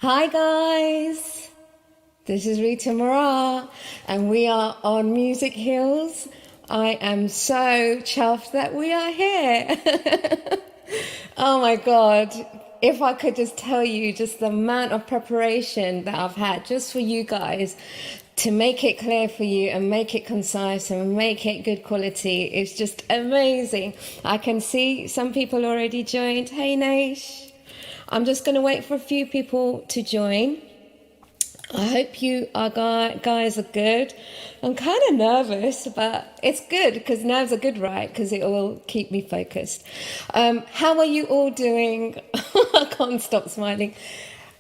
Hi guys, this is Rita Mara and we are on Music Hills. I am so chuffed that we are here. Oh my God, if I could just tell you just the amount of preparation that I've had just for you guys to make it clear for you and make it concise and make it good quality is just amazing. I can see some people already joined. Hey Naish. I'm just going to wait for a few people to join. I hope you are guys are good. I'm kind of nervous, but it's good because nerves are good, right? Because it will keep me focused. How are you all doing? I can't stop smiling.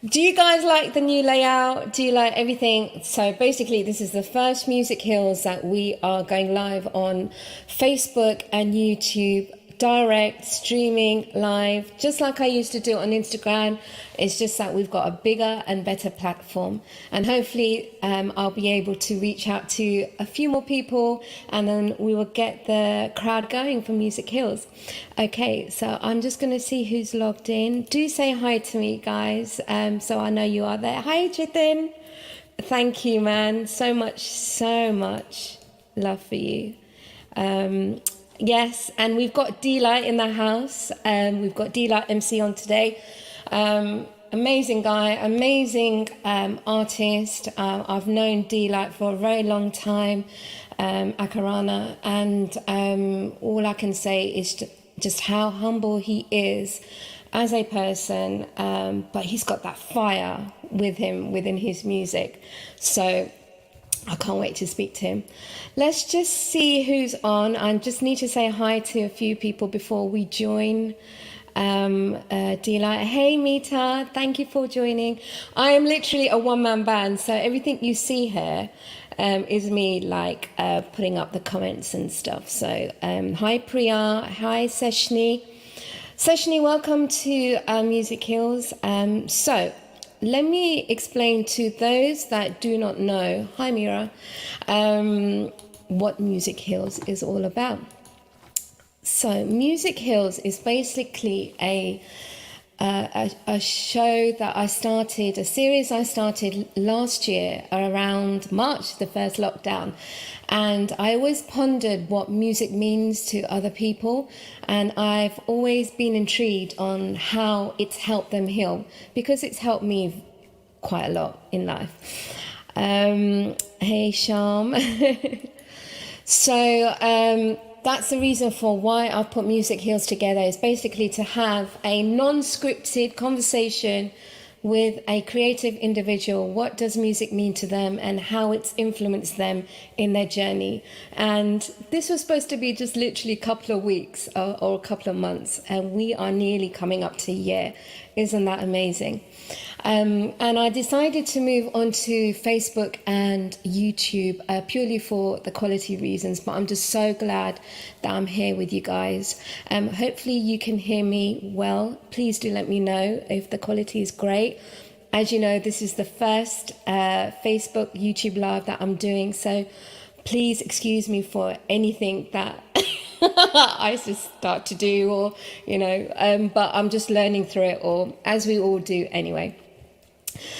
Do you guys like the new layout? Do you like everything? So basically, this is the first Music Hills that we are going live on Facebook and YouTube. Direct streaming live, just like I used to do on Instagram. It's just that we've got a bigger and better platform, and hopefully I'll be able to reach out to a few more people, and then we will get the crowd going for Music Hills. Okay, so I'm just going to see who's logged in. Do say hi to me, guys, so I know you are there. Hi, Jitin. Thank you, man. So much love for you. Yes, and we've got Deelite in the house. We've got Deelite MC on today. Amazing guy, amazing artist. I've known Deelite for a very long time, Akarana, and all I can say is just how humble he is as a person, but he's got that fire with him within his music. So I can't wait to speak to him. Let's just see who's on. I just need to say hi to a few people before we join. Deelite. Hey, Mita. Thank you for joining. I am literally a one-man band, so everything you see here is me like putting up the comments and stuff. So hi, Priya. Hi, Seshni. Seshni, welcome to Music Hills. So let me explain to those that do not know, hi Mira, what Music Hills is all about. So Music Hills is basically a show that I started, a series I started last year around March, the first lockdown. And I always pondered what music means to other people. And I've always been intrigued on how it's helped them heal, because it's helped me quite a lot in life. Hey, Sham. So that's the reason for why I've put Music Heals together, is basically to have a non-scripted conversation with a creative individual. What does music mean to them and how it's influenced them in their journey? And this was supposed to be just literally a couple of weeks or a couple of months, and we are nearly coming up to a year. Isn't that amazing? And I decided to move on to Facebook and YouTube purely for the quality reasons, but I'm just so glad that I'm here with you guys. Hopefully you can hear me well. Please do let me know if the quality is great. As you know, this is the first Facebook, YouTube live that I'm doing, so please excuse me for anything that I just start to do, or, you know, but I'm just learning through it all, as we all do anyway.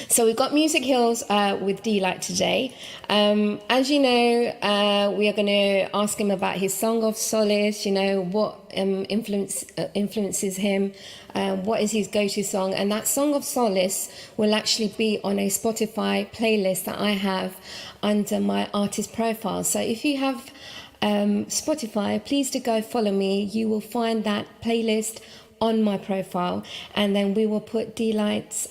So we've got Music Hills with Deelite today. As you know, we are going to ask him about his song of solace, you know, what influences him, what is his go-to song. And that song of solace will actually be on a Spotify playlist that I have under my artist profile. So if you have Spotify, please do go follow me. You will find that playlist on my profile, and then we will put Deelite's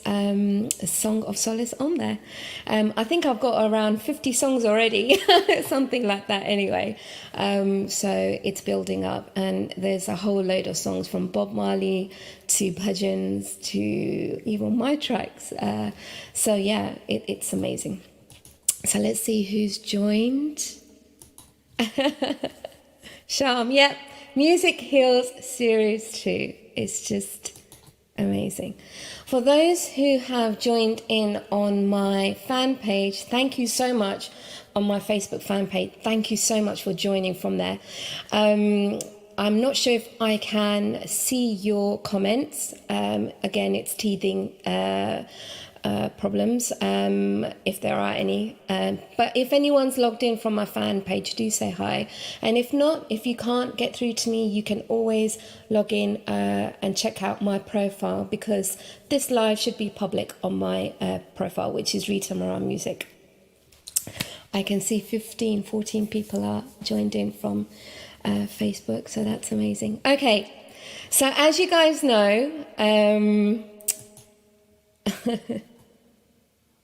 Song of Solace on there. I think I've got around 50 songs already, something like that anyway. So it's building up, and there's a whole load of songs from Bob Marley to bhajans to even my tracks. So yeah, it's amazing. So let's see who's joined. Sham, yep. Music Heals Series 2. It's just amazing. For those who have joined in on my fan page, thank you so much. On my Facebook fan page, thank you so much for joining from there. I'm not sure if I can see your comments. Again, it's teething problems, if there are any. But if anyone's logged in from my fan page, do say hi. And if not, if you can't get through to me, you can always log in and check out my profile, because this live should be public on my profile, which is Rita Moran Music. I can see 14 people are joined in from Facebook, so that's amazing. Okay, so as you guys know,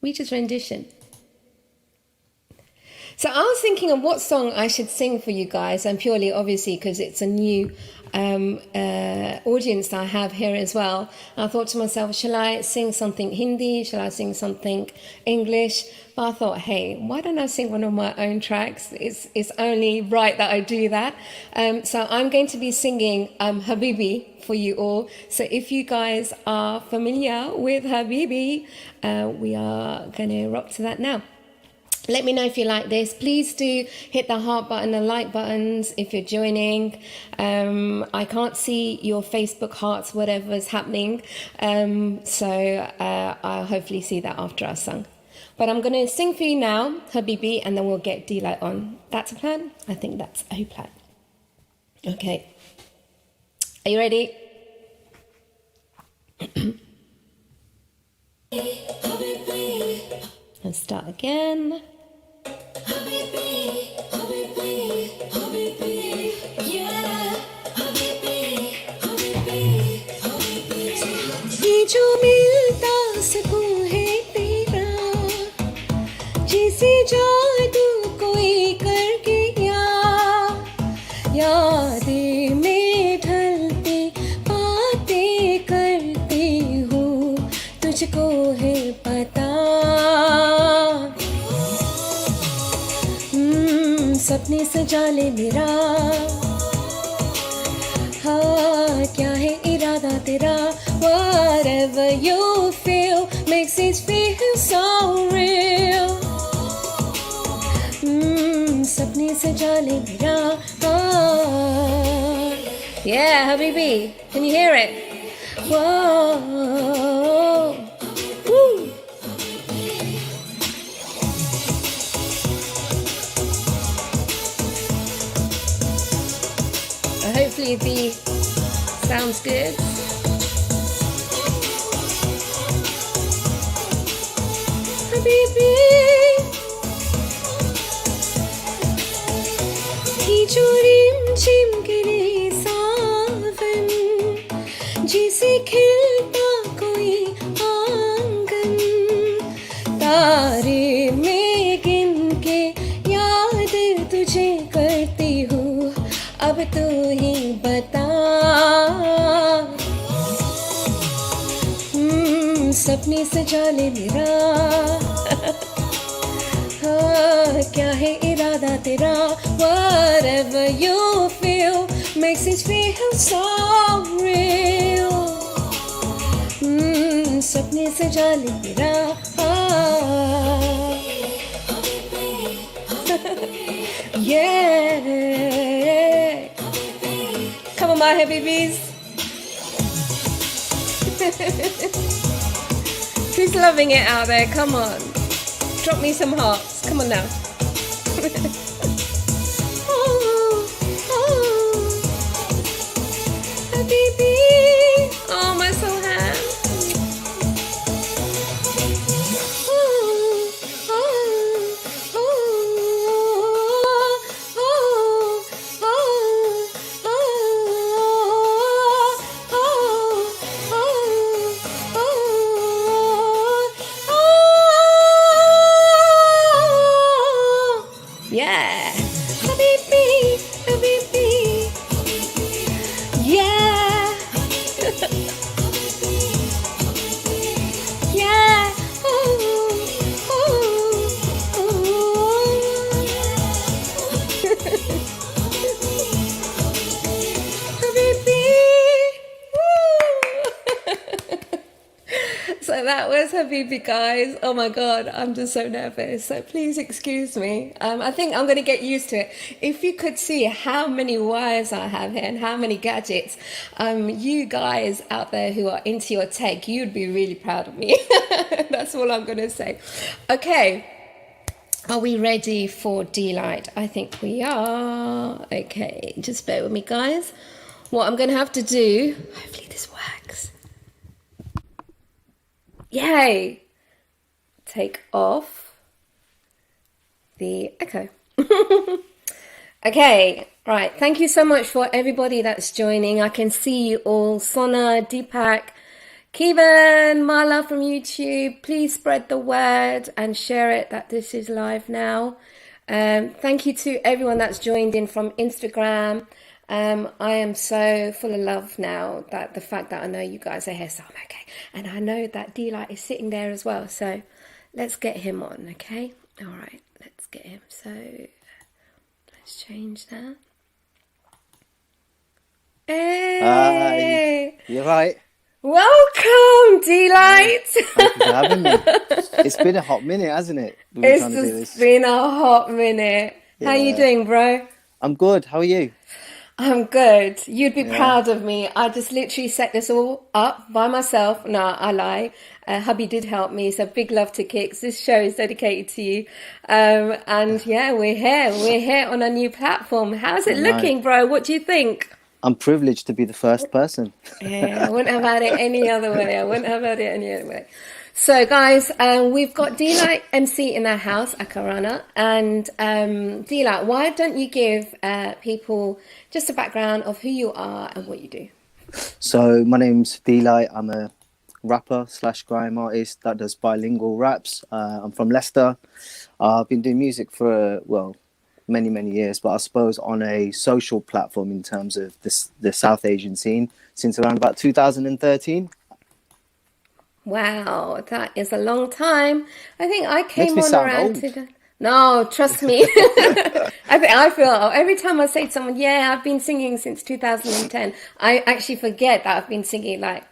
Rita's rendition. So I was thinking of what song I should sing for you guys, and purely obviously because it's a new audience that I have here as well. I thought to myself, shall I sing something Hindi? Shall I sing something English? But I thought, hey, why don't I sing one of my own tracks? It's only right that I do that. So I'm going to be singing Habibi for you all. So if you guys are familiar with Habibi, we are going to rock to that now. Let me know if you like this. Please do hit the heart button and like buttons if you're joining. I can't see your Facebook hearts, whatever's happening. So I'll hopefully see that after I sung. But I'm going to sing for you now, Habibi, and then we'll get Deelite on. That's a plan? I think that's a plan. Okay. Are you ready? Let's start again. ये जो मिलता सुकून है तेरा, जिसे जादू कोई कर गया, यादें में ढलते बातें करती हूँ, तुझको है पता, सपने सजा ले मेरा, हाँ क्या है इरादा तेरा, whatever you feel makes it feel so real, सपने सजा ले मेरा, हाँ. Yeah, Habibi, can you hear it? Whoa. Woo. Hopefully the sounds good. Habibi, की जो रिमझिम गिरे सावन, जिसे खिलता कोई आंगन, तारे में गिन के याद तुझे करती हूँ, अब तू ही बता, सपने सजा ले मेरा, हाँ क्या है इरादा तेरा, whatever you feel makes it feel so real, सपने सजा ले मेरा, हाँ. Yeah. Come on, my Habibis. Who's loving it out there? Come on. Drop me some hearts. Come on now. Oh, oh. Habibi. Oh, my soul hand. Yeah, Habibi, Habibi. Yeah, That was Habibi, guys. Oh my God, I'm just so nervous. So please excuse me. I think I'm going to get used to it. If you could see how many wires I have here and how many gadgets, you guys out there who are into your tech, you'd be really proud of me. That's all I'm going to say. Okay. Are we ready for Deelite? I think we are. Okay, just bear with me, guys. What I'm going to have to do, hopefully this works. Yay! Take off the echo. Okay, right. Thank you so much for everybody that's joining. I can see you all. Sona, Deepak, Kevin, Marla from YouTube. Please spread the word and share it that this is live now. Thank you to everyone that's joined in from Instagram. I am so full of love now that the fact that I know you guys are here, so I'm okay. And I know that Deelite is sitting there as well. So let's get him on, okay? All right, let's get him. So let's change that. Hey! Hi, you're right. Welcome, Deelite. Thank you for having me. It's been a hot minute, hasn't it? We've been trying to do this. It's been a hot minute. How you Yeah. doing, bro? I'm good. How are you? I'm good. You'd be Yeah. proud of me. I just literally set this all up by myself. No, I lie. Hubby did help me. So big love to Kicks. This show is dedicated to you. And yeah, we're here. We're here on a new platform. How's it I know. looking, bro? What do you think? I'm privileged to be the first person. Yeah, I wouldn't have had it any other way. I wouldn't have had it any other way. So, guys, we've got Deelite MC in our house, Akarana. And Deelite, why don't you give people just a background of who you are and what you do? So my name's Deelite. I'm a rapper / grime artist that does bilingual raps. I'm from Leicester. I've been doing music for, many years, but I suppose on a social platform in terms of the South Asian scene since around about 2013. Wow, that is a long time. I think I came me on sound around old. to the... No, trust me. I feel every time I say to someone, yeah, I've been singing since 2010, I actually forget that I've been singing like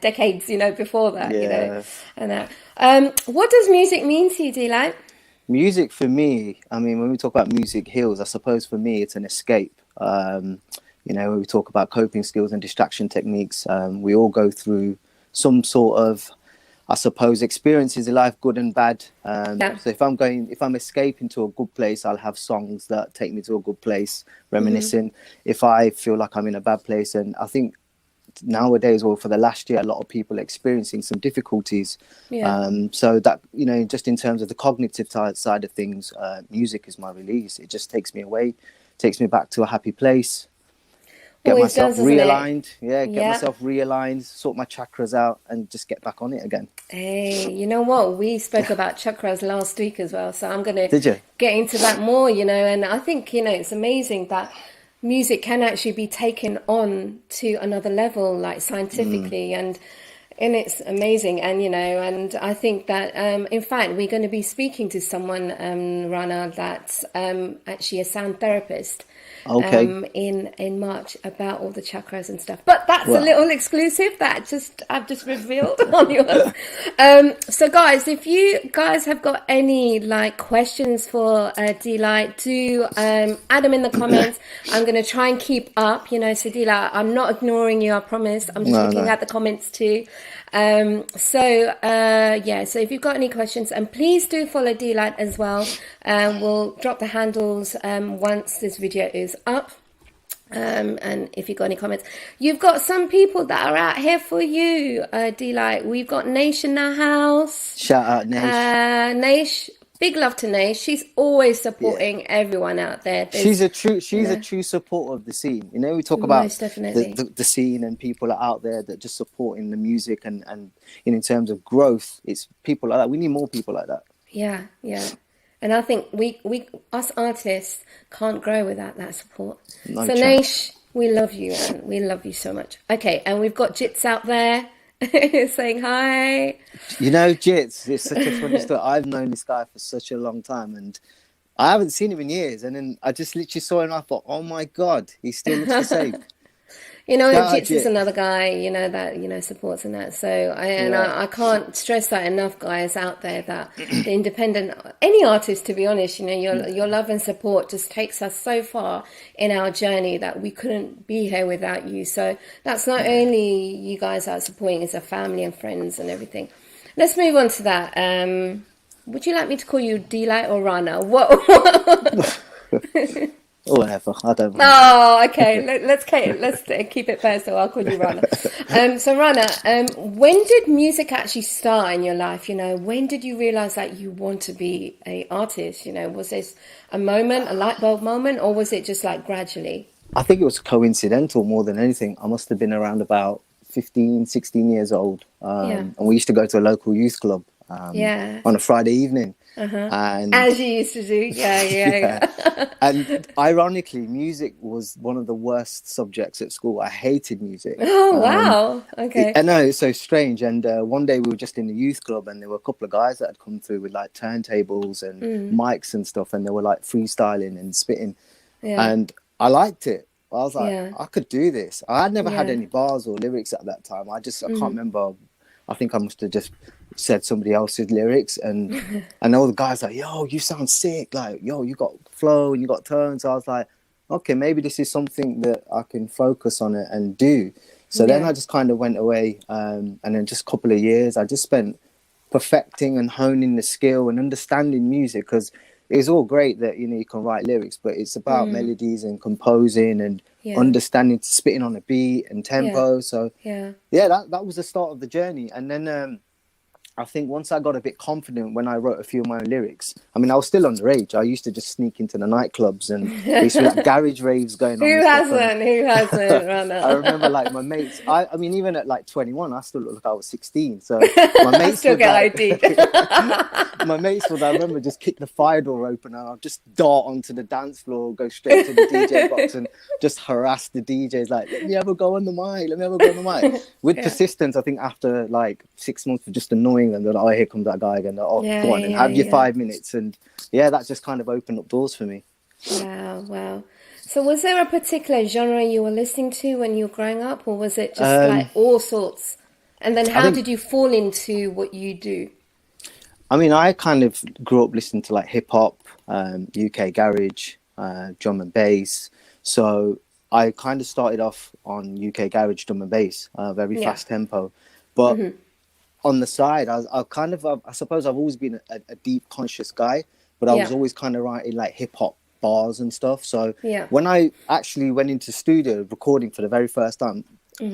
decades, before that, Yeah. And what does music mean to you, Deelite? Music for me, I mean, when we talk about music heals, I suppose for me it's an escape. When we talk about coping skills and distraction techniques, we all go through some sort of, I suppose, experiences in life, good and bad. Yeah. So if I'm escaping to a good place, I'll have songs that take me to a good place, reminiscing. If I feel like I'm in a bad place, and I think nowadays, or for the last year, a lot of people are experiencing some difficulties. Yeah. So that, just in terms of the cognitive side of things, music is my release. It just takes me away, takes me back to a happy place. Get Always myself does, doesn't it? realigned. Yeah, get Yeah. myself realigned, sort my chakras out, and just get back on it again. Hey, you know what? We spoke about chakras last week as well, so I'm going to Did you? get into that more, and I think, it's amazing that music can actually be taken on to another level, like scientifically, and it's amazing. And, and I think that, in fact, we're going to be speaking to someone, Rana, that's actually a sound therapist. Okay. In March about all the chakras and stuff, but that's a Well. little exclusive that I've just revealed on yours. So guys, if you guys have got any questions for Deelite, do add them in the comments. I'm going to try and keep up, so Deelite, I'm not ignoring you, I promise. I'm just looking at the comments too. So if you've got any questions, and please do follow Deelite as well. We'll drop the handles once this video is up. And if you've got any comments, you've got some people that are out here for you, Deelite. We've got Naish in the house. Shout out, Naish. Naish, big love to Naish. She's always supporting everyone out there. She's a true supporter of the scene. We talk about Most definitely. the scene, and people are out there that just supporting the music, and in terms of growth, it's people like that. We need more people like that. Yeah. And I think we us artists can't grow without that support. No So chance. Naish, we love you, and we love you so much. Okay, and we've got Jits out there saying hi. Jits, it's such a funny story. I've known this guy for such a long time, and I haven't seen him in years. And then I just literally saw him, and I thought, oh my God, he still looks the same. You know, Shout out Jits is Jit. another guy, you know, that, you know, supports and that. So Yeah. I can't stress that enough, guys out there, that the independent, any artist, to be honest, you know, your love and support just takes us so far in our journey that we couldn't be here without you. So that's not only you guys are supporting, it's a family and friends and everything. Let's move on to that. Would you like me to call you Deelite or Rana? What? Or whatever. I don't mind. Oh, okay. Let's keep it personal. I'll call you Rana. So Rana, when did music actually start in your life? You know, when did you realize that you want to be a artist? You know, was this a moment, a light bulb moment, or was it just like gradually? I think it was coincidental more than anything. I must have been around about 15, 16 years old. Yeah, And we used to go to a local youth club yeah. on a Friday evening. Uh-huh. And As you used to do. Yeah, yeah, yeah. yeah. And ironically, music was one of the worst subjects at school. I hated music. Oh, wow. I Okay. know it's so strange. And one day we were just in the youth club, and there were a couple of guys that had come through with like turntables and mics and stuff, and they were like freestyling and spitting. Yeah, And I liked it. I was like, yeah, I could do this. I had never had yeah. any bars or lyrics at that time. I can't remember. I think I must have just said somebody else's lyrics, and all the guys like, yo, you sound sick. Like, yo, you got flow and you got tones. So I was like, okay, maybe this is something that I can focus on it and do. So then Yeah. I just kind of went away, and then just a couple of years, I just spent perfecting and honing the skill and understanding music, because it's all great that you can write lyrics, but it's about melodies and composing and Yeah, understanding spitting on a beat and yeah, tempo. So yeah. yeah, that was the start of the journey. And then I think once I got a bit confident when I wrote a few of my own lyrics, I mean, I was still underage. I used to just sneak into the nightclubs, and there used to be like garage raves going on Who and stuff. And hasn't? Who hasn't, I Rana? remember like my mates, I mean, even at like 21, I still look like I was 16. So my I mates still would get like, ID'd. my mates would, I remember, just kick the fire door open, and I'll just dart onto the dance floor, go straight to the DJ box and just harass the DJs like, let me ever go on the mic, let me ever go on the mic. With Yeah, persistence, I think after like 6 months of just annoying them, they're like, oh, here comes that guy again. Like, oh, yeah, go on and yeah, have your yeah. 5 minutes. And yeah, that just kind of opened up doors for me. Wow, wow. So was there a particular genre you were listening to when you were growing up, or was it just like Um, all sorts? And then I how think did you fall into what you do? I mean, I kind of grew up listening to like hip hop, UK garage, drum and bass. So I kind of started off on UK garage, drum and bass, very Yeah, fast tempo. But on the side, I kind of, I suppose I've always been a deep conscious guy, but I was yeah, always kind of writing like hip hop bars and stuff. So yeah. when I actually went into studio recording for the very first time,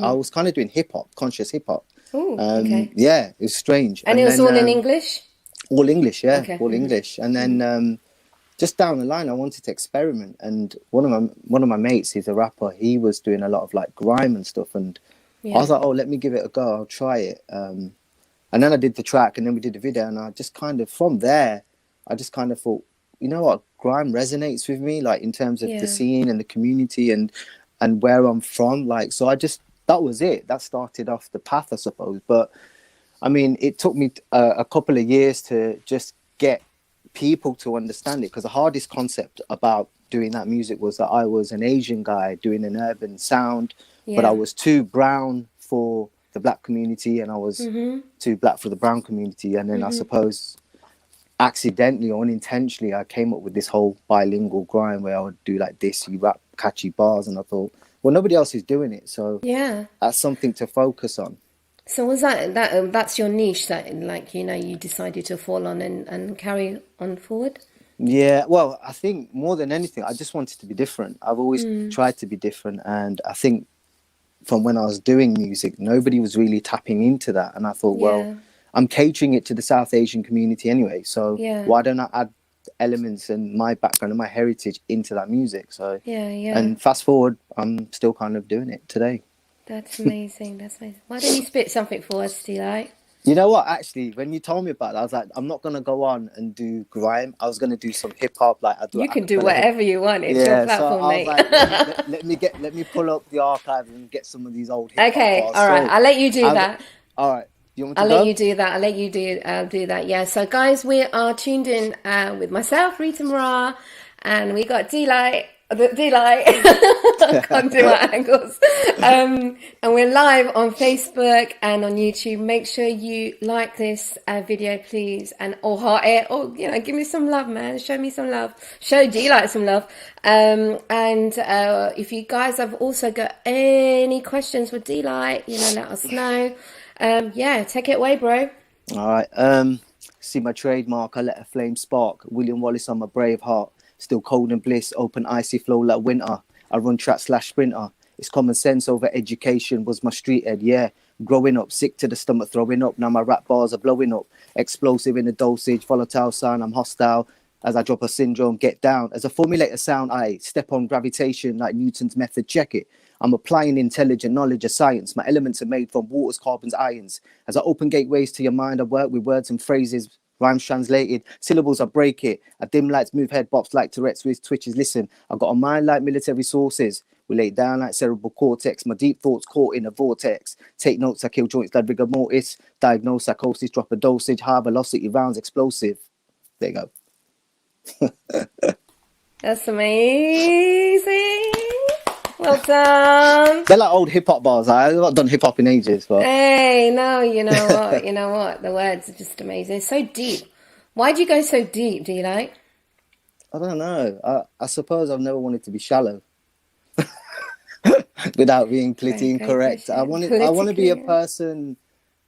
I was kind of doing hip hop, conscious hip hop. Oh, okay. Yeah, it was strange. And it And was then all in English? all English, yeah, Okay. all English. And then just down the line, I wanted to experiment. And one of my mates, he's a rapper. He was doing a lot of like grime and stuff. And I Yeah. was like, oh, let me give it a go. I'll try it. And then I did the track, and then we did the video. And I just kind of, from there, I just kind of thought, you know what, grime resonates with me, like in terms of the Yeah. scene and the community and where I'm from. Like, so I just, that was it. That started off the path, I suppose. But I mean, it took me a couple of years to just get people to understand it, because the hardest concept about doing that music was that I was an Asian guy doing an urban sound, but I Yeah. was too brown for the black community, and I was too black for the brown community. And then I suppose accidentally or unintentionally, I came up with this whole bilingual grind where I would do like this, you rap catchy bars, and I thought, well, nobody else is doing it, so Yeah. that's something to focus on. So was that's your niche that like you decided to fall on and carry on forward? Yeah, well, I think more than anything, I just wanted to be different. I've always tried to be different. And I think from when I was doing music, nobody was really tapping into that. And I thought, well, Yeah. I'm catering it to the South Asian community anyway. So Yeah. why don't I add elements and my background and my heritage into that music? So, Yeah. Yeah. and fast forward, I'm still kind of doing it today. That's amazing. That's amazing. Why don't you spit something for us, Deelite? You know what? Actually, when you told me about that, I was like, I'm not gonna go on and do grime. I was gonna do some hip hop, like I do You can do acapella hip. whatever you want. It's your Yeah, so platform, I was mate. like, let me pull up the archive and get some of these old hip hop Okay. bars. All right. So, I'll let you do I'm, that. all right. You want me I'll to let go? you do that. I'll let you do that. Yeah. So, guys, we are tuned in with myself, Rita Mara, and we got Deelite. The Deelite. I can't do my angles. And we're live on Facebook and on YouTube. Make sure you like this video, please, and or heart it, or give me some love, man. Show me some love. Show Deelite some love. And if you guys have also got any questions for Deelite, let us know. Yeah, take it away, bro. All right. See my trademark. I let a flame spark. William Wallace on my brave heart. Still cold and bliss, open icy flow like winter. I run track / sprinter. It's common sense over education was my street ed, yeah. Growing up, sick to the stomach, throwing up. Now my rap bars are blowing up. Explosive in the dosage, volatile sound, I'm hostile. As I drop a syndrome, get down. As I formulate a sound, I step on gravitation like Newton's method, check it. I'm applying intelligent knowledge of science. My elements are made from waters, carbons, irons. As I open gateways to your mind, I work with words and phrases. Rhymes translated, syllables I break it. I dim lights, move head bops like Tourette's with twitches. Listen, I got a mind like military sources. We lay it down like cerebral cortex. My deep thoughts caught in a vortex. Take notes, I kill joints like rigor mortis. Diagnose psychosis, drop a dosage. High velocity rounds, explosive. There you go. That's amazing. Well done. They're like old hip hop bars. I've not done hip hop in ages, but Hey, no, you know what? You know what? The words are just amazing. It's so deep. Why do you go so deep, Deelite? I don't know. I suppose I've never wanted to be shallow. Without being politically incorrect. I want to be a person,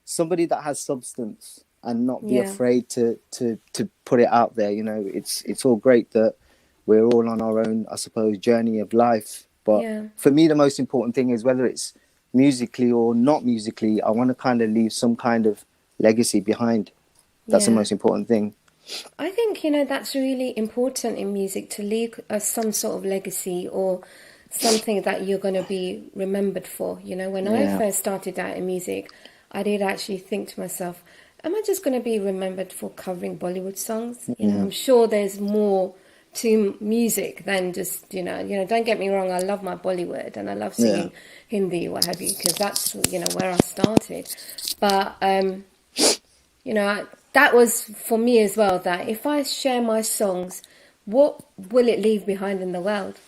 somebody that has substance and not be afraid to put it out there. It's all great that we're all on our own, I suppose, journey of life. But for me, the most important thing is whether it's musically or not musically, I want to kind of leave some kind of legacy behind. That's the most important thing. I think, that's really important in music, to leave some sort of legacy or something that you're going to be remembered for. When I first started out in music, I did actually think to myself, am I just going to be remembered for covering Bollywood songs? I'm sure there's more to music than just don't get me wrong, I love my Bollywood and I love singing Hindi, what have you, because that's where I started. But that was for me as well, that if I share my songs, what will it leave behind in the world?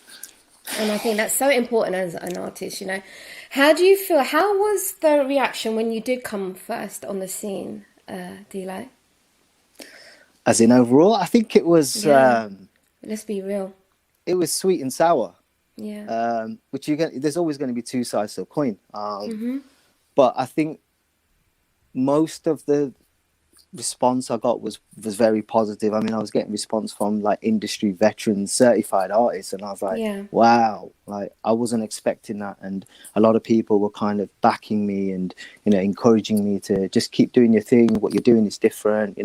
And I think that's so important as an artist. How do you feel? How was the reaction when you did come first on the scene, Deelite? As in overall, I think it was Let's be real. It was sweet and sour. Yeah. Which there's always going to be two sides to a coin. But I think most of the response I got was very positive. I mean, I was getting response from like industry veterans, certified artists, and I was like, wow, like I wasn't expecting that. And a lot of people were kind of backing me and encouraging me to just keep doing your thing. What you're doing is different.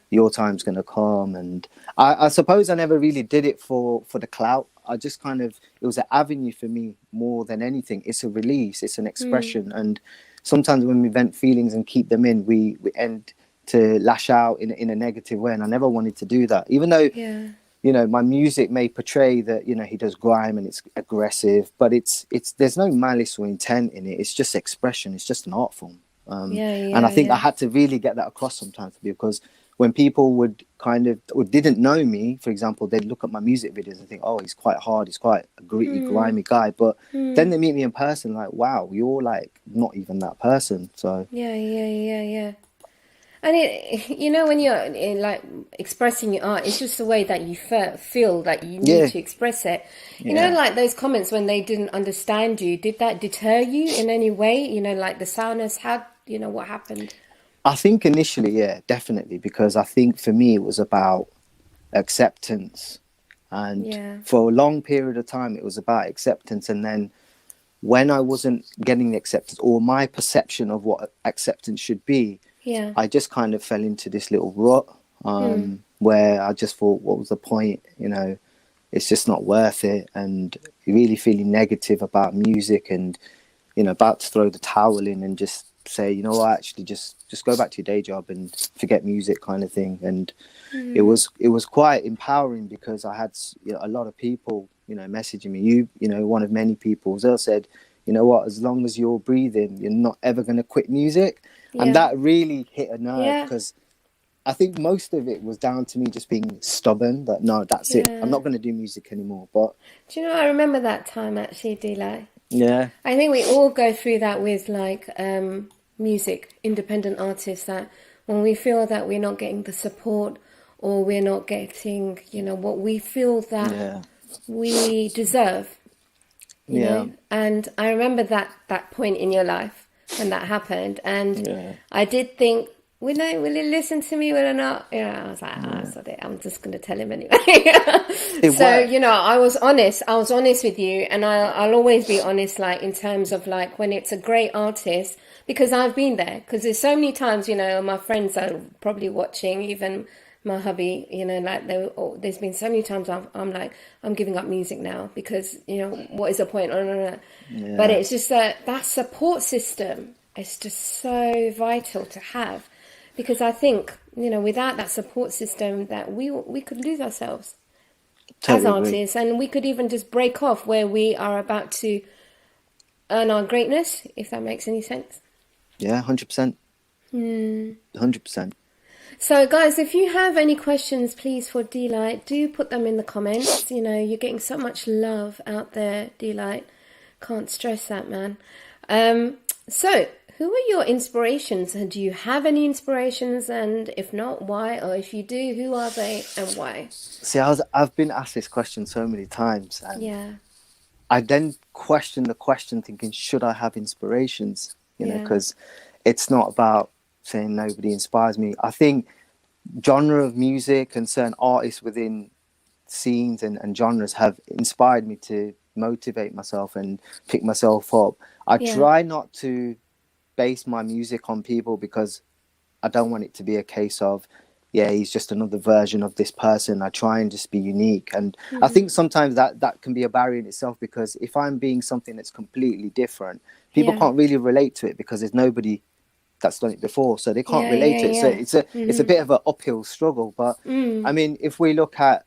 Your time's gonna come. And I suppose I never really did it for the clout. I just it was an avenue for me more than anything. It's a release, it's an expression. And sometimes when we vent feelings and keep them in, we end to lash out in a negative way, and I never wanted to do that. Even though my music may portray that he does grime and it's aggressive, but it's there's no malice or intent in it. It's just expression. It's just an art form. And I think I had to really get that across sometimes, because when people would or didn't know me, for example, they'd look at my music videos and think, oh, he's quite hard, he's quite a gritty, grimy guy. But then they meet me in person, like, wow, you're like not even that person. So yeah. And when you're like expressing your art, it's just the way that you feel that you need to express it. Like those comments when they didn't understand you, did that deter you in any way? Like the soundness, what happened? I think initially, yeah, definitely, because I think for me it was about acceptance. And for a long period of time, it was about acceptance. And then when I wasn't getting the acceptance, or my perception of what acceptance should be, I just kind of fell into this little rut where I just thought, what was the point? It's just not worth it. And really feeling negative about music and, about to throw the towel in and just say, what, actually just go back to your day job and forget music kind of thing. And it was quite empowering, because I had a lot of people, messaging me, one of many people, they said, what, as long as you're breathing, you're not ever going to quit music. And that really hit a nerve, because I think most of it was down to me just being stubborn. That no, that's it. I'm Yeah. not going to do music anymore. But Do you know, I remember that time actually, Deelite. yeah, I think we all go through that with like music, independent artists, that when we feel that we're not getting the support or we're not getting, what we feel that yeah, we deserve, yeah, And I remember that point in your life when that happened, and yeah, I did think, will he listen to me? Will or not? I was like, sod it. I'm just going to tell him anyway. it So, worked. I was honest. I was honest with you, and I'll always be honest, like in terms of like when it's a great artist, because I've been there. Because there's so many times, my friends are probably watching, even my hubby, like there's been so many times I'm like, I'm giving up music now because, what is the point? Oh, no, no. But Yeah, it's just that support system is just so vital to have, because I think, without that support system, that we could lose ourselves as totally agree. artists, and we could even just break off where we are about to earn our greatness, if that makes any sense. Yeah, 100%. 100%. So, guys, if you have any questions, please, for Deelite, do put them in the comments. You're getting so much love out there, Deelite. Can't stress that, man. So, who are your inspirations? And do you have any inspirations? And if not, why? Or if you do, who are they and why? See, I've been asked this question so many times, and Yeah, I then question the question, thinking, should I have inspirations? yeah, Because it's not about saying nobody inspires me. I think genre of music and certain artists within scenes and genres have inspired me to motivate myself and pick myself up. I yeah, try not to base my music on people because I don't want it to be a case of, yeah, he's just another version of this person. I try and just be unique. And I think sometimes that can be a barrier in itself, because if I'm being something that's completely different, people yeah, can't really relate to it because there's nobody that's done it before. So they can't yeah, relate yeah, to it. So yeah. it's a bit of an uphill struggle. But I mean, if we look at,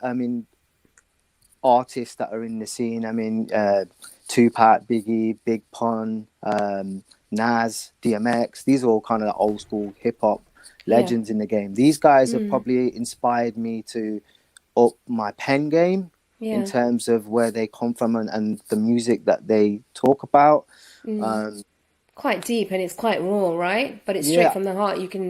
artists that are in the scene, Tupac, Biggie, Big Pun, Nas, DMX, these are all kind of old school hip hop Yeah, legends in the game. These guys have probably inspired me to up my pen game in yeah. terms of where they come from and the music that they talk about. Um, Quite deep, and it's quite raw, right? But it's straight yeah, from the heart. You can,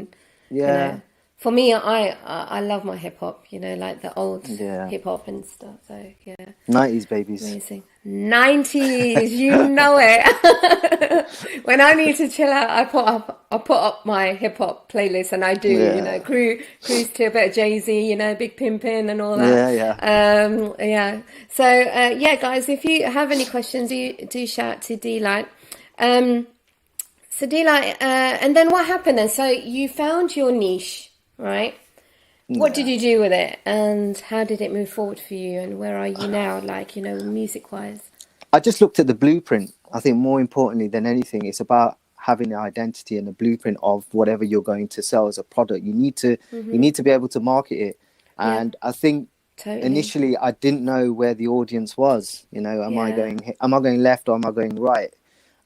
you yeah, know. For me, I love my hip hop. Like the old yeah. hip hop and stuff. So yeah, 90s babies. amazing. 90s, you know it. When I need to chill out, I put up my hip hop playlist, and I do. Yeah, Cruise to a bit of Jay-Z. Big Pimpin' and all that. yeah, yeah. Yeah. So yeah, guys, if you have any questions, do shout to D-Light. So Deelite, and then what happened then? So you found your niche, right? What did Yeah. you do with it, and how did it move forward for you, and where are you now, like, music wise? I just looked at the blueprint. I think more importantly than anything, it's about having an identity and a blueprint of whatever you're going to sell as a product. You need to be able to market it. Yeah, And I think totally. initially I didn't know where the audience was. Yeah, Am I going left or am I going right?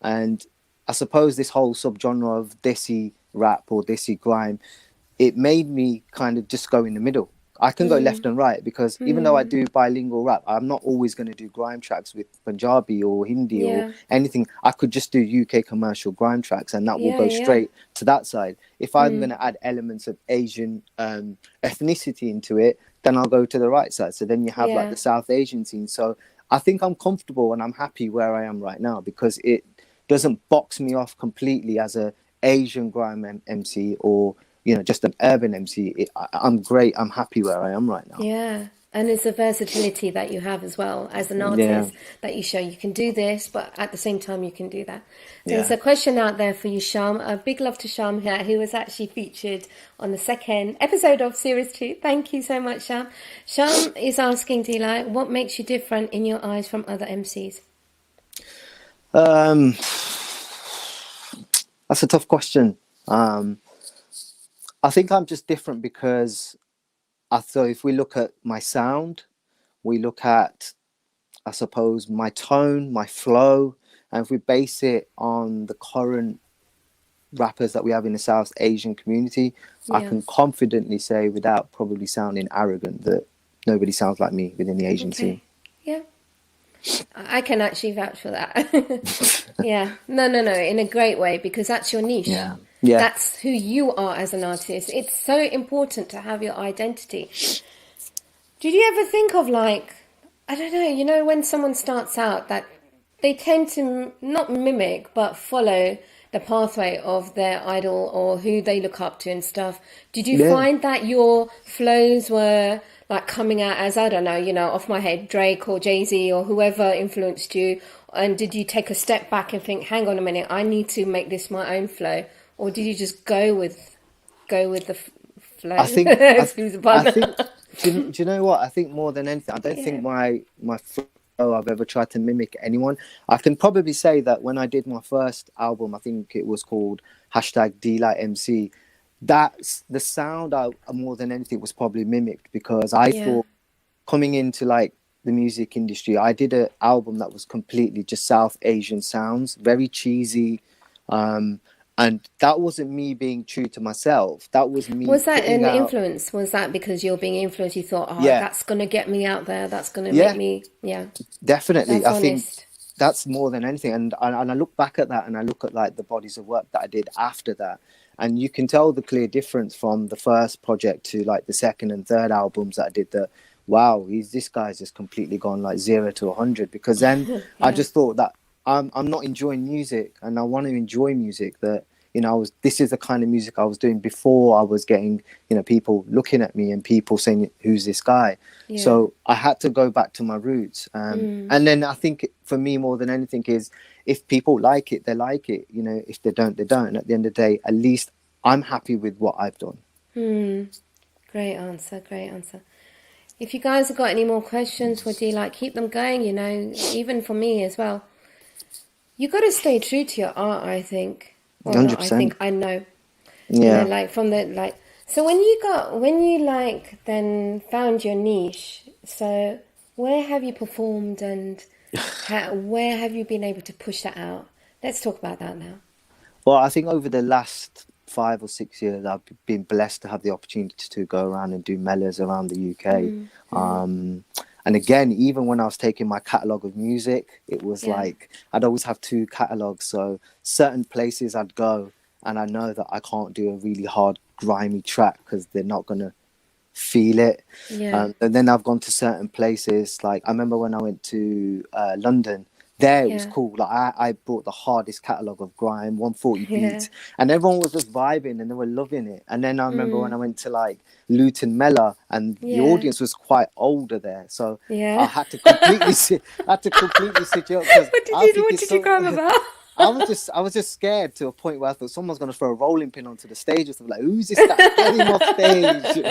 And I suppose this whole subgenre of desi rap or desi grime, it made me kind of just go in the middle. I can go left and right because even though I do bilingual rap, I'm not always going to do grime tracks with Punjabi or Hindi or yeah, anything. I could just do UK commercial grime tracks and that will yeah, go yeah, straight to that side. If I'm going to add elements of Asian ethnicity into it, then I'll go to the right side. So then you have like yeah, the South Asian scene. So I think I'm comfortable and I'm happy where I am right now because it doesn't box me off completely as a Asian grime MC or just an urban MC. I'm great. I'm happy where I am right now. yeah. And it's a versatility that you have as well as an Yeah, artist, that you show you can do this, but at the same time you can do that. There's yeah. a question out there for you, Sham. A big love to Sham here, who was actually featured on the second episode of Series 2. Thank you so much, Sham. Sham is asking, Deli, what makes you different in your eyes from other MCs? Um, that's a tough question. I think I'm just different because I thought if we look at my sound, we look at, I suppose, my tone, my flow, and if we base it on the current rappers that we have in the South Asian community, I Yeah. can confidently say, without probably sounding arrogant, that nobody sounds like me within the Asian scene. Okay. Yeah. I can actually vouch for that. Yeah. No, no, no. In a great way, because that's your niche. Yeah. Yeah. That's who you are as an artist. It's so important to have your identity. Did you ever think of like, I don't know, you know, when someone starts out that they tend to not mimic but follow the pathway of their idol or who they look up to and stuff. Did you Yeah. find that your flows were like coming out as, I don't know, you know, off my head, Drake or Jay-Z or whoever influenced you? And did you take a step back and think, hang on a minute, I need to make this my own flow? Or did you just go with the flow? I think, Excuse the pun. I think, do you know what? I think more than anything, I don't Yeah. think my flow I've ever tried to mimic anyone. I can probably say that when I did my first album, I think it was called #Deelite MC. That's the sound I more than anything was probably mimicked, because I Yeah. thought, coming into like the music industry, I did an album that was completely just South Asian sounds, very cheesy. And that wasn't me being true to myself. That was me Was that putting an out. influence? Was that because you're being influenced? You thought, oh, Yeah, that's going to get me out there. That's going to yeah, make me, yeah, definitely. that's I think honest. that's more than anything. And I look back at that, and I look at like the bodies of work that I did after that. And you can tell the clear difference from the first project to like the second and third albums that I did, that, wow, this guy's just completely gone like 0 to 100. Because then I Yeah. just thought that I'm not enjoying music, and I want to enjoy music that, this is the kind of music I was doing before I was getting, people looking at me and people saying, who's this guy? Yeah. So I had to go back to my roots. And then I think for me, more than anything, is if people like it, they like it. If they don't, they don't. And at the end of the day, at least I'm happy with what I've done. Great answer. Great answer. If you guys have got any more questions for Deelite, keep them going, even for me as well. You got to stay true to your art, I think. Well, not I 100%. think, I know. Yeah. Like from the, like, so when you like then found your niche, so where have you performed and where have you been able to push that out? Let's talk about that now. Well, I think over the last 5 or 6 years, I've been blessed to have the opportunity to go around and do mellas around the UK. And again, even when I was taking my catalogue of music, it was like I'd always have 2 catalogues. So certain places I'd go, and I know that I can't do a really hard, grimy track because they're not going to feel it. Yeah. And then I've gone to certain places. Like I remember when I went to London, there it was cool. Like I brought the hardest catalogue of grime, 140 beats, and everyone was just vibing and they were loving it. And then I remember when I went to like Luton Mella, and the audience was quite older there, so I had to completely switch it up. What did you grime about? I was just scared to a point where I thought someone's going to throw a rolling pin onto the stage or something. Like, who's this guy? Get him off stage.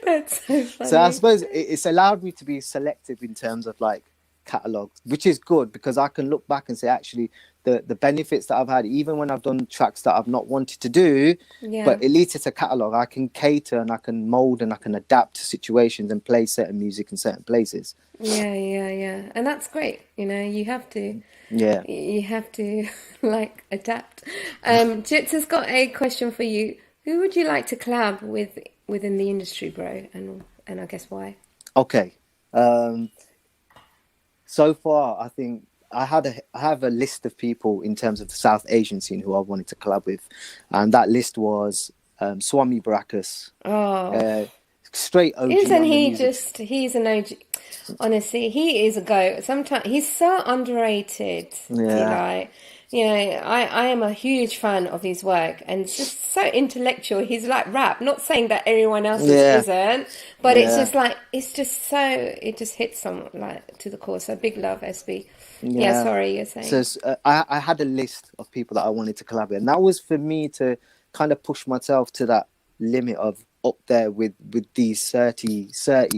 That's so funny. So I suppose it's allowed me to be selective in terms of like catalogs, which is good, because I can look back and say, actually, the benefits that I've had, even when I've done tracks that I've not wanted to do, but at least it's a catalogue. I can cater and I can mold and I can adapt to situations and play certain music in certain places. Yeah. And that's great. You have to. Yeah. You have to like adapt. Jits has got a question for you. Who would you like to collab with within the industry, bro? And I guess why? Okay. So far, I think I have a list of people in terms of the South Asian scene who I wanted to collab with, and that list was Swami Barakas. Straight OG. Isn't he just? He's an OG. Honestly, he is a goat. Sometimes he's so underrated. Like, I am a huge fan of his work, and it's just so intellectual. He's like rap. Not saying that everyone else isn't, but it's just like it just hits someone like to the core. So big love, SB. Yeah, sorry, you're saying. So I had a list of people that I wanted to collaborate, and that was for me to kind of push myself to that limit of up there with these 30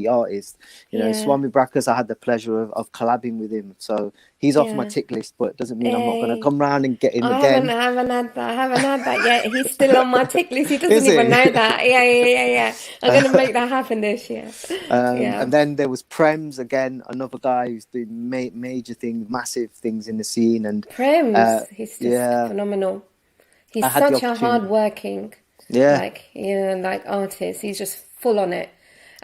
artists. Swami Brakas, I had the pleasure of collabing with him, so he's off my tick list, but it doesn't mean I'm not going to come round and get him again. I haven't had that yet. He's still on my tick list. He doesn't even know that. Yeah. I'm going to make that happen this year. And then there was Prems, again, another guy who's doing major things, massive things in the scene. And Prems, he's just phenomenal. He's I had the such a opportunity. hard-working, Yeah, like, like artist. He's just full on it.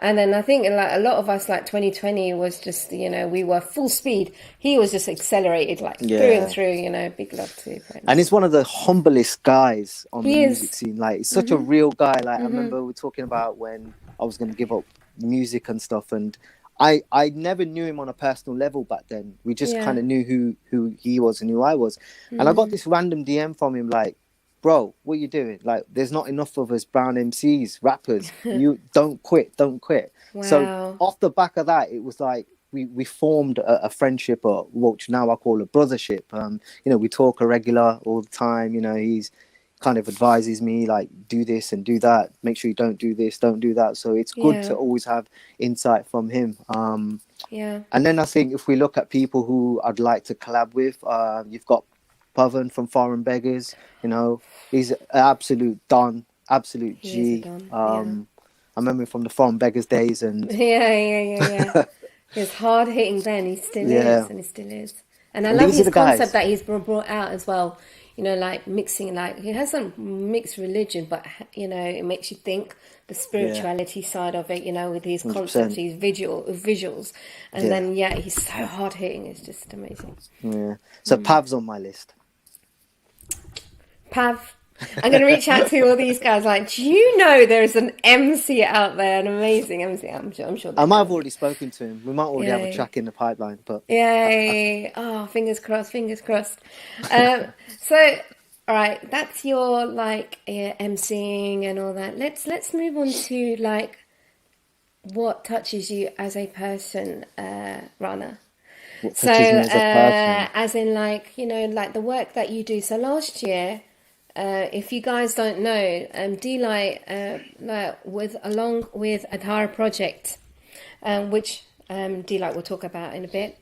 And then I think like a lot of us, like 2020 was just, we were full speed. He was just accelerated, like through and yeah. through. Big love to him. And he's one of the humblest guys on the He music is. scene. Like, he's such a real guy. Like, I remember we were talking about when I was going to give up music and stuff, and I never knew him on a personal level back then. We just Yeah. kind of knew who he was and who I was. And I got this random DM from him, like, bro, what are you doing? Like, there's not enough of us brown MCs, rappers. You don't quit, don't quit. So Wow. off the back of that, it was like we formed a friendship, or which now I call a brothership. We talk a regular all the time. He's kind of advises me like, do this and do that. Make sure you don't do this, don't do that. So it's good Yeah. to always have insight from him. Yeah. And then I think if we look at people who I'd like to collab with, you've got Pavan from Foreign Beggars. He's an absolute don, absolute He is a G. don. Yeah. I remember him from the Foreign Beggars days, and Yeah. He was hard hitting then. He still yeah. is, and he still is. And I And love these are his the concept guys. that he's brought out as well. Like mixing, like he has some mixed religion, but it makes you think the spirituality side of it. With his concepts, 100%. his visuals, and Yeah. then he's so hard hitting. It's just amazing. Yeah. So Pav's on my list. Pav, I'm going to reach out to all these guys. Like, do you know there's an MC out there, an amazing MC? I'm sure. I might have already spoken to him. We might already have a Yay. track in the pipeline, but Yay! Oh, fingers crossed, fingers crossed. So, all right, that's your emceeing and all that. Let's move on to like what touches you as a person, Rana. what So, touches me as a person. as in like like the work that you do. So last year, if you guys don't know, Deelite, along with Adhara Project, which Deelite will talk about in a bit,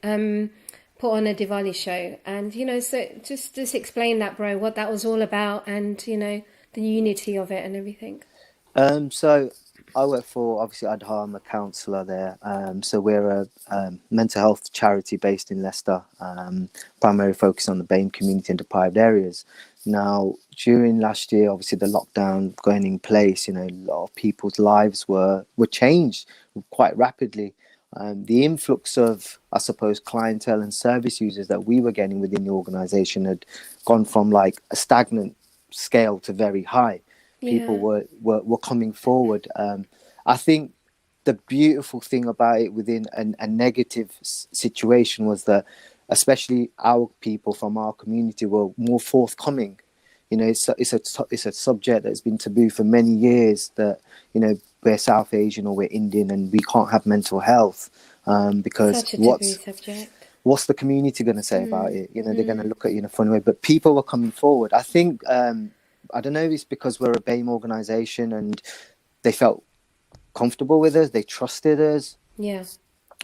put on a Diwali show, and so just explain that, bro, what that was all about, and the unity of it and everything. So I work for, obviously, Adhar. I'm a counsellor there. So we're a mental health charity based in Leicester, primarily focused on the BAME community and deprived areas. Now, during last year, obviously the lockdown going in place, a lot of people's lives were changed quite rapidly. The influx of, I suppose, clientele and service users that we were getting within the organisation had gone from like a stagnant scale to very high. People were coming forward. I think the beautiful thing about it within a negative situation was that, especially our people from our community were more forthcoming. It's a subject that's been taboo for many years, that we're South Asian or we're Indian and we can't have mental health, because Such a taboo subject. what's the community going to say about it? They're going to look at you in a funny way. But people were coming forward. I think I don't know if it's because we're a BAME organisation and they felt comfortable with us, they trusted us. Yeah.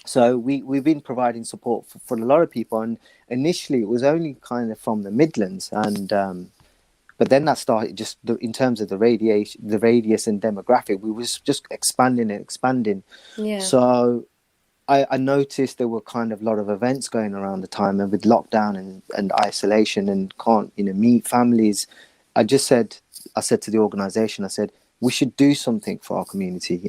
So we've been providing support for a lot of people, and initially it was only kind of from the Midlands, and but then that started just in terms of the radius and demographic, we was just expanding. Yeah. So I noticed there were kind of a lot of events going around the time, and with lockdown and isolation and can't meet families, I said to the organisation, I said, we should do something for our community,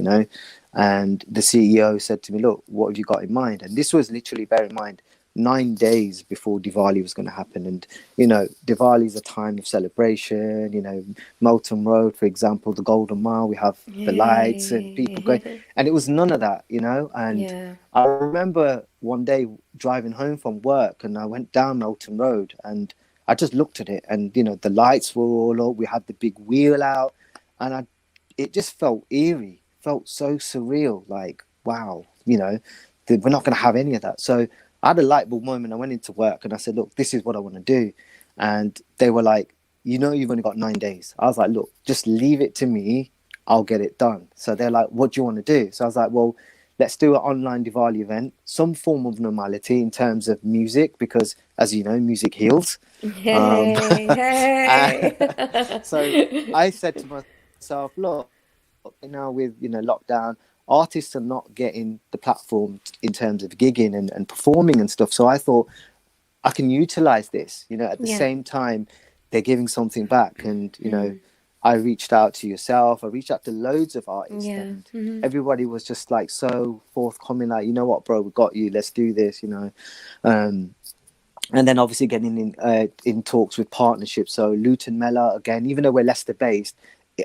and the CEO said to me, look, what have you got in mind? And this was literally, bear in mind, 9 days before Diwali was going to happen. And Diwali is a time of celebration. Moulton Road, for example, the Golden Mile, we have the lights and people going, and it was none of that. And I remember one day driving home from work, and I went down Moulton Road, and I just looked at it, and the lights were all up, we had the big wheel out, and it just felt eerie, felt so surreal, like, wow, we're not going to have any of that. So I had a light bulb moment. I went into work and I said, look, this is what I want to do. And they were like, you've only got 9 days. I was like, look, just leave it to me, I'll get it done. So they're like, what do you want to do? So I was like, well, let's do an online Diwali event, some form of normality in terms of music, because as you know, music heals. Hey. So I said to myself, look, with lockdown, artists are not getting the platform in terms of gigging and performing and stuff. So I thought I can utilize this. At the same time, they're giving something back. And you know, I reached out to yourself, I reached out to loads of artists, Yeah. and everybody was just like so forthcoming, like, you know what, bro, we got you, let's do this, you know. And then obviously getting in talks with partnerships. So Luton Mellor, again, even though we're Leicester based,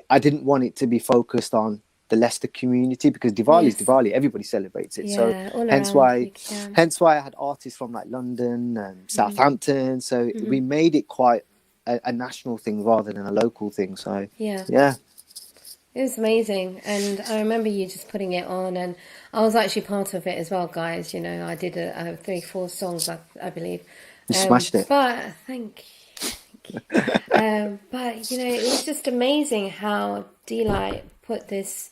I didn't want it to be focused on the Leicester community, because Diwali is Yes. Diwali, everybody celebrates it. So Yeah, all hence around. hence why I had artists from like London and Southampton. So we made it quite a national thing rather than a local thing. So Yeah. yeah. It was amazing, and I remember you just putting it on, and I was actually part of it as well, guys. You know, I did 3-4 songs, I believe. You smashed it. But thank you. But you know, it was just amazing how Deelite put this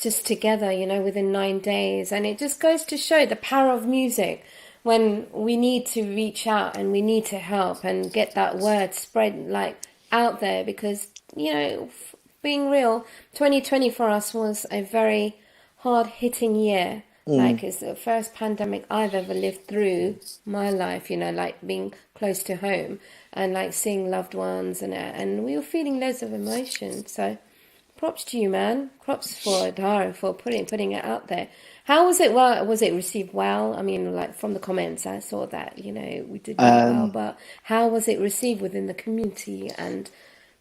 just together, you know, within 9 days, and it just goes to show the power of music when we need to reach out and we need to help and get that word spread like out there, because you know, being real, 2020 for us was a very hard-hitting year. Like, it's the first pandemic I've ever lived through my life, you know, like being close to home and like seeing loved ones, and we were feeling loads of emotion. So props to you, man. Props for Adara for putting it out there. How was it? Well, was it received well? I mean, like from the comments, I saw that, you know, we did really well, but how was it received within the community, and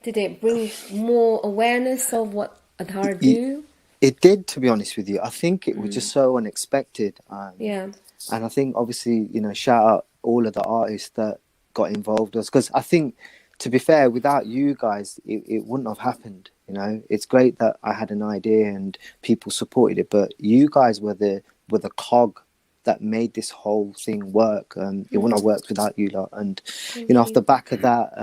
did it bring more awareness of what Adara do? It did, to be honest with you. I think it was just so unexpected. Yeah. And I think, obviously, you know, shout out all of the artists that got involved with us. Because I think, to be fair, without you guys, it wouldn't have happened. You know, it's great that I had an idea and people supported it, but you guys were the cog that made this whole thing work. It wouldn't have worked without you lot. And, you know, off the back of that,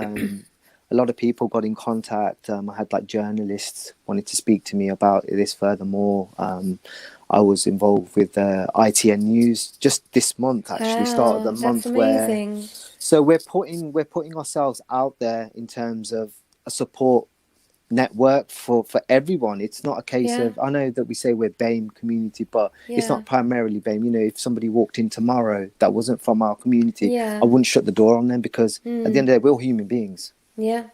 a lot of people got in contact. I had like journalists wanted to speak to me about this furthermore. I was involved with ITN News just this month, actually, start of the month, amazing. where so we're putting ourselves out there in terms of a support network for everyone. It's not a case of, I know that we say we're BAME community, but it's not primarily BAME. You know, if somebody walked in tomorrow that wasn't from our community, I wouldn't shut the door on them, because at the end of the day, we're all human beings. Yeah.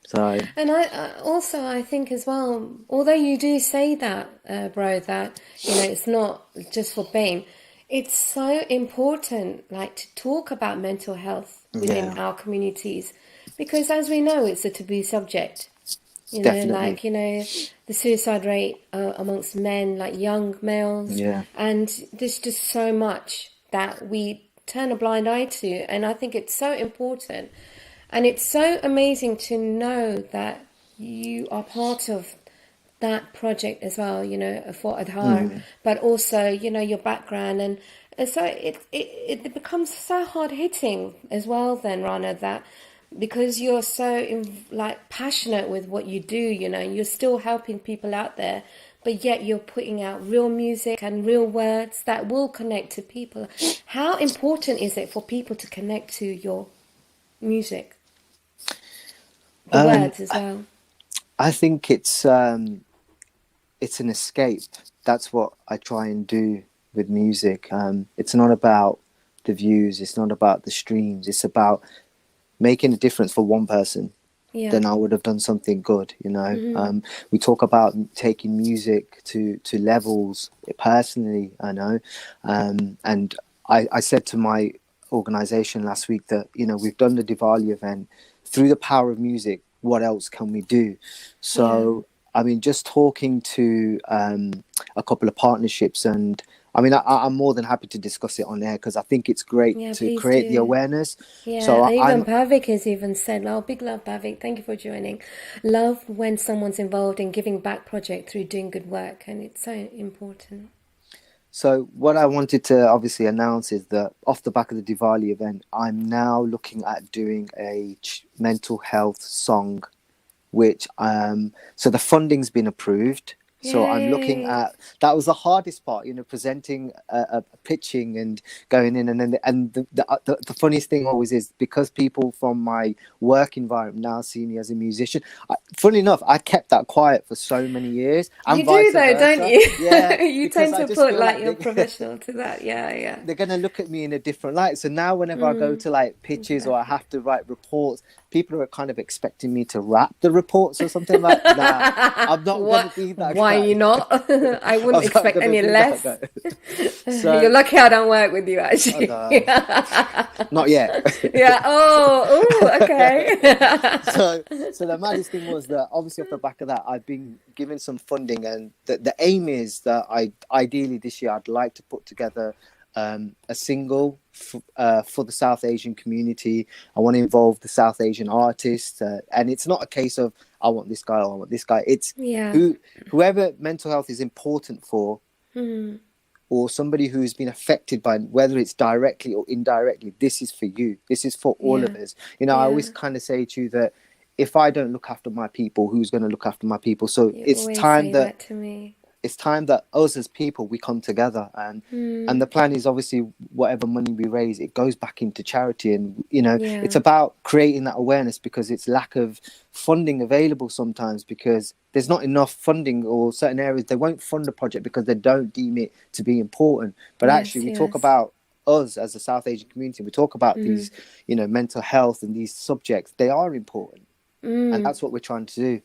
So, and I think as well, although you do say that, bro, that, you know, it's not just for BAME, it's so important, like, to talk about mental health within our communities, because as we know, it's a taboo subject. You know, like, you know, the suicide rate amongst men, like young males, and there's just so much that we turn a blind eye to, and I think it's so important. And it's so amazing to know that you are part of that project as well, you know, for Adhar, but also, you know, your background. And so it becomes so hard-hitting as well then, Rana, that because you're so, like, passionate with what you do, you know, you're still helping people out there, but yet you're putting out real music and real words that will connect to people. How important is it for people to connect to your music? The words as well. I think it's an escape. That's what I try and do with music. It's not about the views. It's not about the streams. It's about making a difference for one person. Then I would have done something good, you know. We talk about taking music to levels personally, I know. And I said to my organization last week that, you know, we've done the Diwali event. Through the power of music, what else can we do? So, I mean, just talking to a couple of partnerships, and I mean, I'm more than happy to discuss it on air, because I think it's great to create the awareness. Yeah, so and even Pavik has even said, oh, big love, Pavik, thank you for joining. Love when someone's involved in giving back project through doing good work, and it's so important. So what I wanted to obviously announce is that off the back of the Diwali event, I'm now looking at doing a mental health song, which so the funding's been approved. So I'm looking Yay. at that was the hardest part, presenting, pitching, and going in, and then the funniest thing always is because people from my work environment now see me as a musician. Funny enough, I kept that quiet for so many years, and You do vice though, don't versa. you? Yeah, You because tend I to just put feel like like you're professional to that. Yeah, yeah. they're gonna look at me in a different light. So now, whenever I go to like pitches or I Exactly. have to write reports, people are kind of expecting me to rap the reports or something like. Nah, I'm not What? gonna be that Why you guy. not? I wouldn't I'm not expect gonna any be that less. guy. You're So, lucky I don't work with you, oh, actually. no, not yet. Yeah. Oh, ooh, okay. So the maddest thing was that obviously off the back of that, I've been given some funding, and the aim is that I ideally this year I'd like to put together a single for the South Asian community. I want to involve the South Asian artists, and it's not a case of I want this guy or I want this guy. It's Yeah. whoever mental health is important for, or somebody who's been affected by, whether it's directly or indirectly, this is for you. This is for all of Yeah. us. I Yeah. always kind of say to you that if I don't look after my people, who's going to look after my people? So You it's always time say that that to me. us as people, we come together, and the plan is obviously whatever money we raise, it goes back into charity. And Yeah. it's about creating that awareness, because it's lack of funding available sometimes, because there's not enough funding, or certain areas they won't fund a project because they don't deem it to be important. But actually Yes, we talk yes. about us as a South Asian community, we talk about these mental health and these subjects, they are important, and that's what we're trying to do.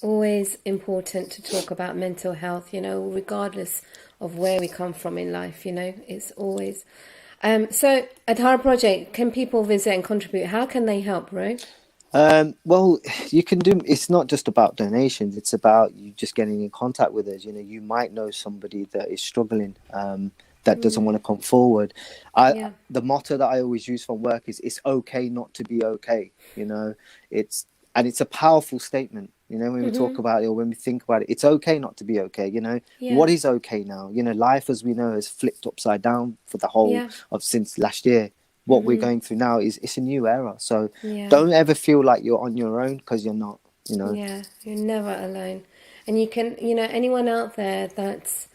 Always important to talk about mental health, regardless of where we come from in life, it's always. So, Adhara Project, can people visit and contribute? How can they help, Ro? Well, you can do. It's not just about donations. It's about you just getting in contact with us. You might know somebody that is struggling, that doesn't want to come forward. Yeah. The motto that I always use from work is "It's okay not to be okay." It's a powerful statement. When we talk about it, or when we think about it, it's okay not to be okay. Yeah. What is okay now? Life as we know has flipped upside down for the whole Yeah. of since last year. What we're going through now it's a new era. So Yeah. don't ever feel like you're on your own, because you're not. Yeah. You're never alone. And you can, anyone out there that's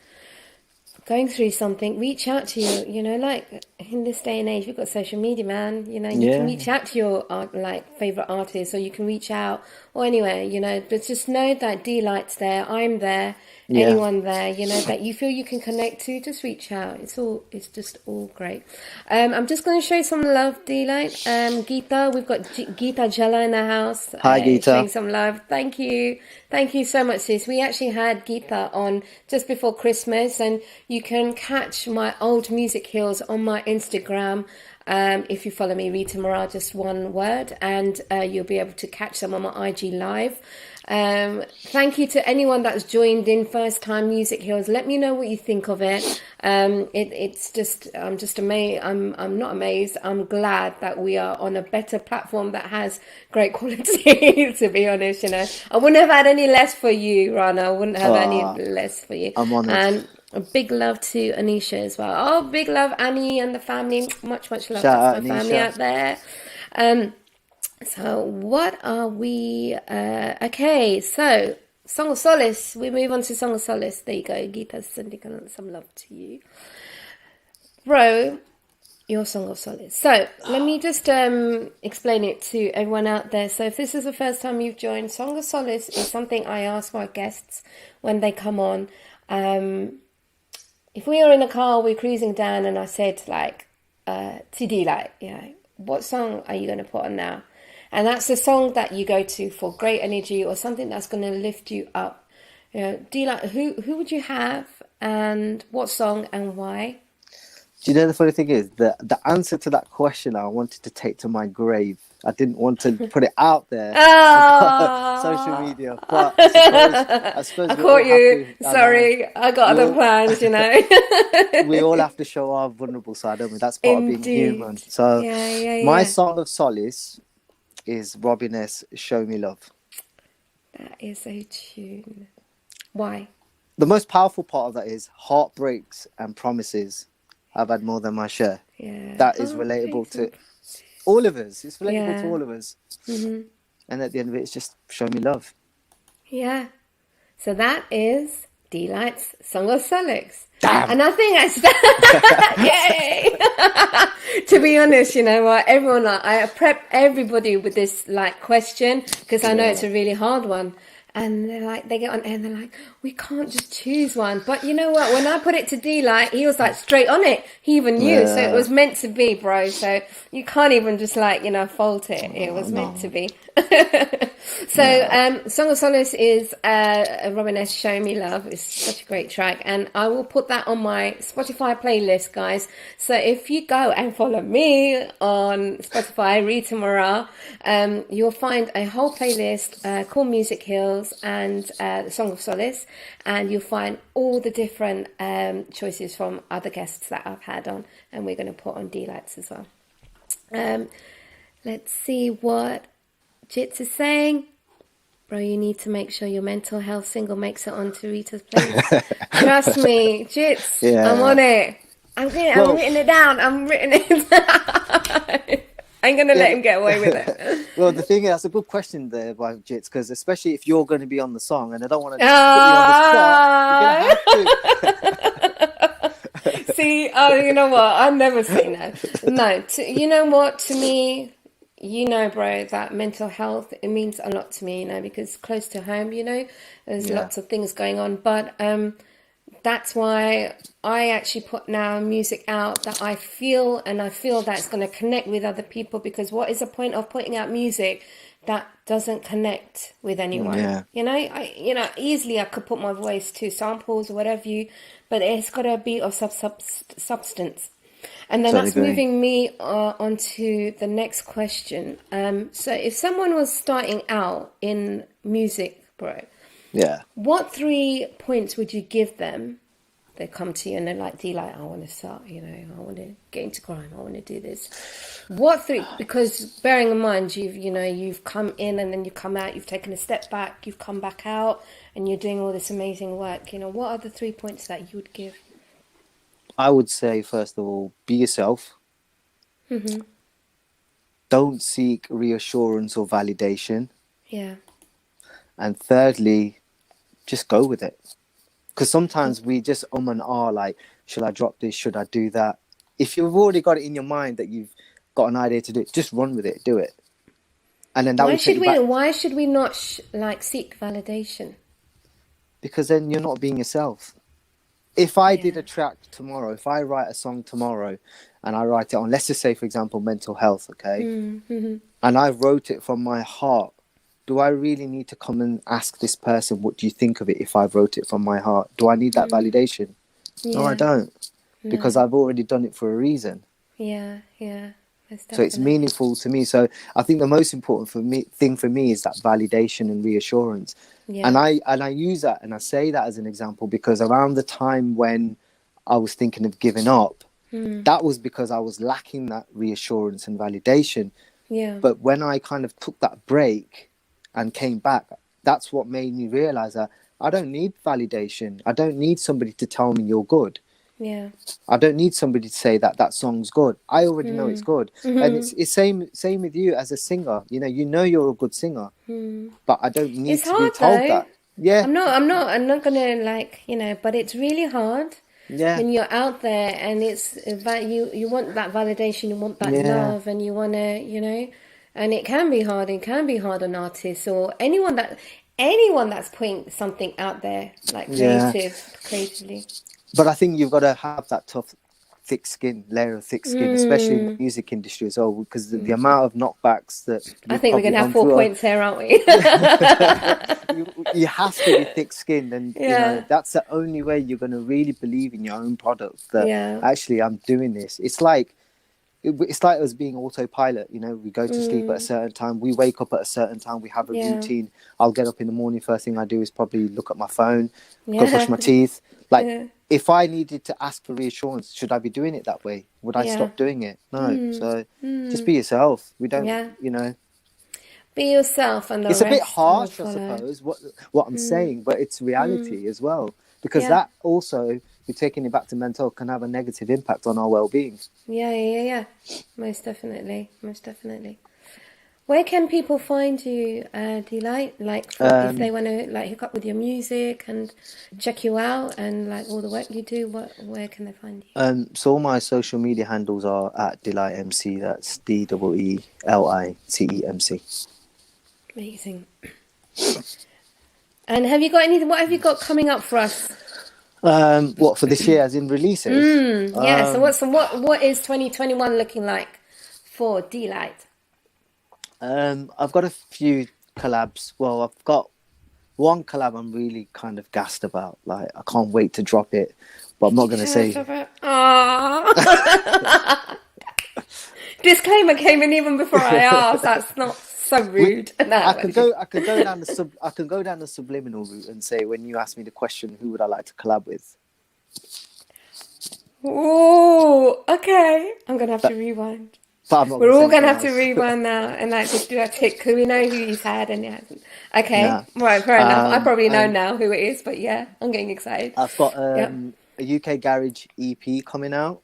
going through something, reach out to like in this day and age, we've got social media, man. You can Yeah, reach out to your favorite artists, or you can reach out, or anywhere, but just know that Deelite's there, I'm there, yeah. anyone there, that you feel you can connect to, just reach out. It's just all great. I'm just going to show some love, Deelite. Geeta, we've got Geeta Jala in the house, Hi, showing Geeta. some love. Thank you so much, sis. We actually had Geeta on just before Christmas, and you can catch my old music heels on my Instagram. If you follow me, Rita Mara, just one word, and you'll be able to catch them on my IG live. Thank you to anyone that's joined in first time Music Heals. Let me know what you think of it. It's just, I'm just amazed. I'm not amazed. I'm glad that we are on a better platform that has great quality. To be honest, I wouldn't have had any less for you, Rana. I wouldn't have any less for you. I'm honoured. And a big love to Anisha as well. Oh, big love, Annie and the family. Much love Shout to out, my family Anisha. out there. So what are we? Okay, so Song of Solace. We move on to Song of Solace. There you go. Geeta's sending some love to you, bro. Your Song of Solace. So let me just explain it to everyone out there. So if this is the first time you've joined, Song of Solace is something I ask my guests when they come on. If we are in a car, we're cruising down, and I said TD, what song are you going to put on now? And that's the song that you go to for great energy, or something that's going to lift you up. D-Light, who would you have, and what song and why? Do you know the funny thing is the answer to that question I wanted to take to my grave. I didn't want to put it out there on social media, but I suppose I we all caught you. have to. Sorry, I got other plans, We all have to show our vulnerable side, don't we? That's part of being Indeed. human. So my Yeah. Song of Solace is Robin S. Show Me Love. That is a tune. Why? The most powerful part of that is heartbreaks and promises. I've had more than my share. Yeah. That is relatable to all of us. It's relatable to all of us. Mm-hmm. And at the end of it, it's just show me love. Yeah. So that is Deelites Song of Solace. Damn. And I think that's yay. To be honest, you know what? Everyone, I prep everybody with this like question because I know it's a really hard one. And they're like, they get on air and they're like, we can't just choose one. But you know what? When I put it to D-Light, he was like straight on it. He even knew. So it was meant to be, bro. So you can't even just like, you know, fault it. It was meant to be. So Song of Solace is Robin S. Show Me Love. It's such a great track. And I will put that on my Spotify playlist, guys. So if you go and follow me on Spotify, Rita Mara, you'll find a whole playlist called Music Hills and the Song of Solace, and you'll find all the different choices from other guests that I've had on, and we're going to put on D-Lights as well. Let's see what Jits is saying. Bro, you need to make sure your mental health single makes it onto Rita's playlist. Trust me, Jits, I'm on it. I'm written it down. I'm written it down. I ain't going to let him get away with it. Well, the thing is, that's a good question there by Jits, because especially if you're going to be on the song, and I don't want to put you on the spot, you're going to have to. See, you know what? I'll never say no. No, you know what? To me, you know, bro, that mental health, it means a lot to me, you know, because close to home, you know, there's lots of things going on. But that's why I actually put now music out that I feel that's going to connect with other people, because what is the point of putting out music that doesn't connect with anyone? You know, easily I could put my voice to samples or whatever but it's got to be of substance. And then that's moving me onto the next question. So if someone was starting out in music, bro, what 3 points would you give them? They come to you and they're like, D-Light, I want to start, you know, I want to get into grime, I want to do this. What 3, because bearing in mind, you've come in and then you come out, you've taken a step back, you've come back out and you're doing all this amazing work, you know, what are the 3 points that you would give? I would say, first of all, be yourself. Mm-hmm. Don't seek reassurance or validation. Yeah. And thirdly, just go with it. Because sometimes we just and ah, like, should I drop this? Should I do that? If you've already got it in your mind that you've got an idea to do it, just run with it, do it. And then that why should we not seek validation? Because then you're not being yourself. If I did a track tomorrow, if I write a song tomorrow and I write it on, let's just say, for example, mental health, okay? Mm-hmm. And I wrote it from my heart, do I really need to come and ask this person, what do you think of it if I wrote it from my heart? Do I need that validation? No, I don't. No. Because I've already done it for a reason. Yeah. So it's meaningful to me. So I think the most important thing for me is that validation and reassurance. Yeah. And I use that and I say that as an example because around the time when I was thinking of giving up, that was because I was lacking that reassurance and validation. Yeah. But when I kind of took that break and came back, that's what made me realize that I don't need validation. I don't need somebody to tell me you're good. Yeah. I don't need somebody to say that song's good. I already know it's good. Mm-hmm. And it's same with you as a singer. You know you're a good singer. But I don't need to be told that. Yeah. I'm not gonna but it's really hard. Yeah. When you're out there and it's that you want that validation, you want that love, and you wanna, and it can be hard. It can be hard on artists or anyone that's putting something out there, like creatively. But I think you've got to have that layer of thick skin, especially in the music industry as well, because the amount of knockbacks that... I think we're going to have 4 points here, aren't we? You have to be thick-skinned, and that's the only way you're going to really believe in your own product, that actually I'm doing this. It's like us being autopilot, we go to sleep at a certain time, we wake up at a certain time, we have a routine. I'll get up in the morning, first thing I do is probably look at my phone, go brush my teeth. If I needed to ask for reassurance, should I be doing it that way? Would I stop doing it? No. So just be yourself. We don't, Be yourself, and it's a bit harsh, I suppose, what I'm saying, but it's reality as well. Because that also, we're taking it back to mental, can have a negative impact on our well-being. Yeah. Most definitely. Where can people find you, Deelite? Like, for, if they want to like hook up with your music and check you out and like all the work you do, where can they find you? So all my social media handles are at Deelite MC. That's DEELITEMC. Amazing. And have you got anything? What have you got coming up for us? What for this year, as in releases? Yeah. So what is 2021 looking like for Deelite? I've got a few collabs. Well, I've got one collab I'm really kind of gassed about. Like, I can't wait to drop it, but I'm not going to say. Disclaimer came in even before I asked. That's not so rude. No, I can go down the subliminal route and say, when you ask me the question, who would I like to collab with? Oh, okay. I'm gonna have to rewind. But I'm not We're all gonna say have to anything else. rewind now and like just do a tick because we know who he's had and he hasn't. Okay, Nah. right, fair enough. I probably know and now who it is, but yeah, I'm getting excited. I've got Yep. a UK Garage EP coming out.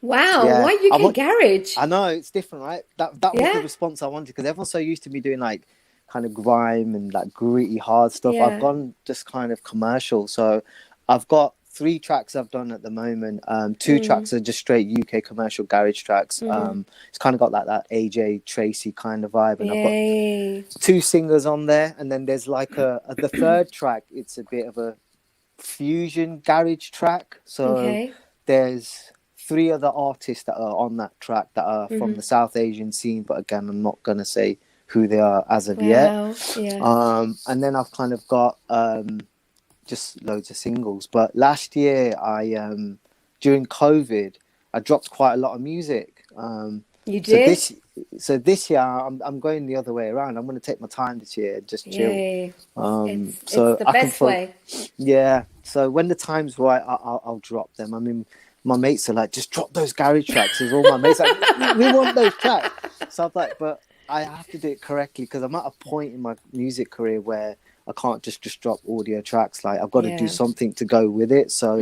Wow, Yeah, why UK Garage? I know it's different, right? That was Yeah, the response I wanted, because everyone's so used to me doing like kind of grime and like gritty hard stuff. I've yeah. gone just kind of commercial. So I've got 3 tracks I've done at the moment. 2 tracks are just straight UK commercial garage tracks. It's kind of got like that AJ Tracy kind of vibe, and I've got Yay. 2 singers on there, and then there's like the third track. It's a bit of a fusion garage track. So Okay. there's 3 other artists that are on that track that are from the South Asian scene, but again, I'm not gonna say who they are as of yet. Wow. Yeah. And then I've kind of got just loads of singles. But last year, I during COVID, I dropped quite a lot of music. You So did? this year, I'm going the other way around. I'm going to take my time this year, just chill. Yay. It's So the I can best way. yeah. So when the time's right, I'll drop them. I mean, my mates are like, just drop those garage tracks. There's all my mates like, we want those tracks. So I'm like, but I have to do it correctly, because I'm at a point in my music career where I can't just drop audio tracks. Like, I've got to do Yeah. something to go with it. So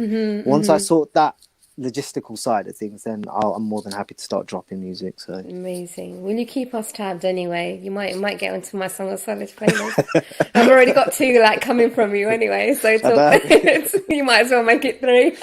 once I sort that logistical side of things, then I'm more than happy to start dropping music. So Amazing. Will you keep us tabbed anyway? You might get onto my Song of Solace playlist. I've already got 2 like coming from you anyway, so you might as well make it 3.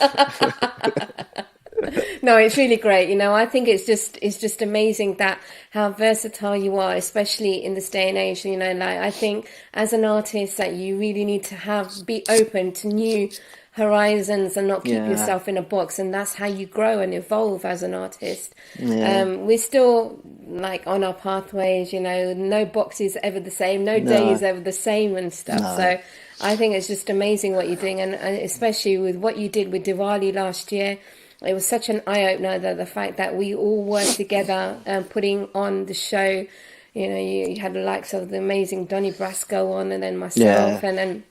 No, it's really great. You know, I think it's just amazing that how versatile you are, especially in this day and age. You know, like I think as an artist that you really need to be open to new horizons and not keep Yeah. yourself in a box, and that's how you grow and evolve as an artist. Yeah. We're still like on our pathways, you know, no box is ever the same, no day is ever the same and stuff. No. So I think it's just amazing what you're doing, and especially with what you did with Diwali last year. It was such an eye-opener, that the fact that we all worked together putting on the show. You know, you had the likes of the amazing Donny Brasco on, and then myself, and then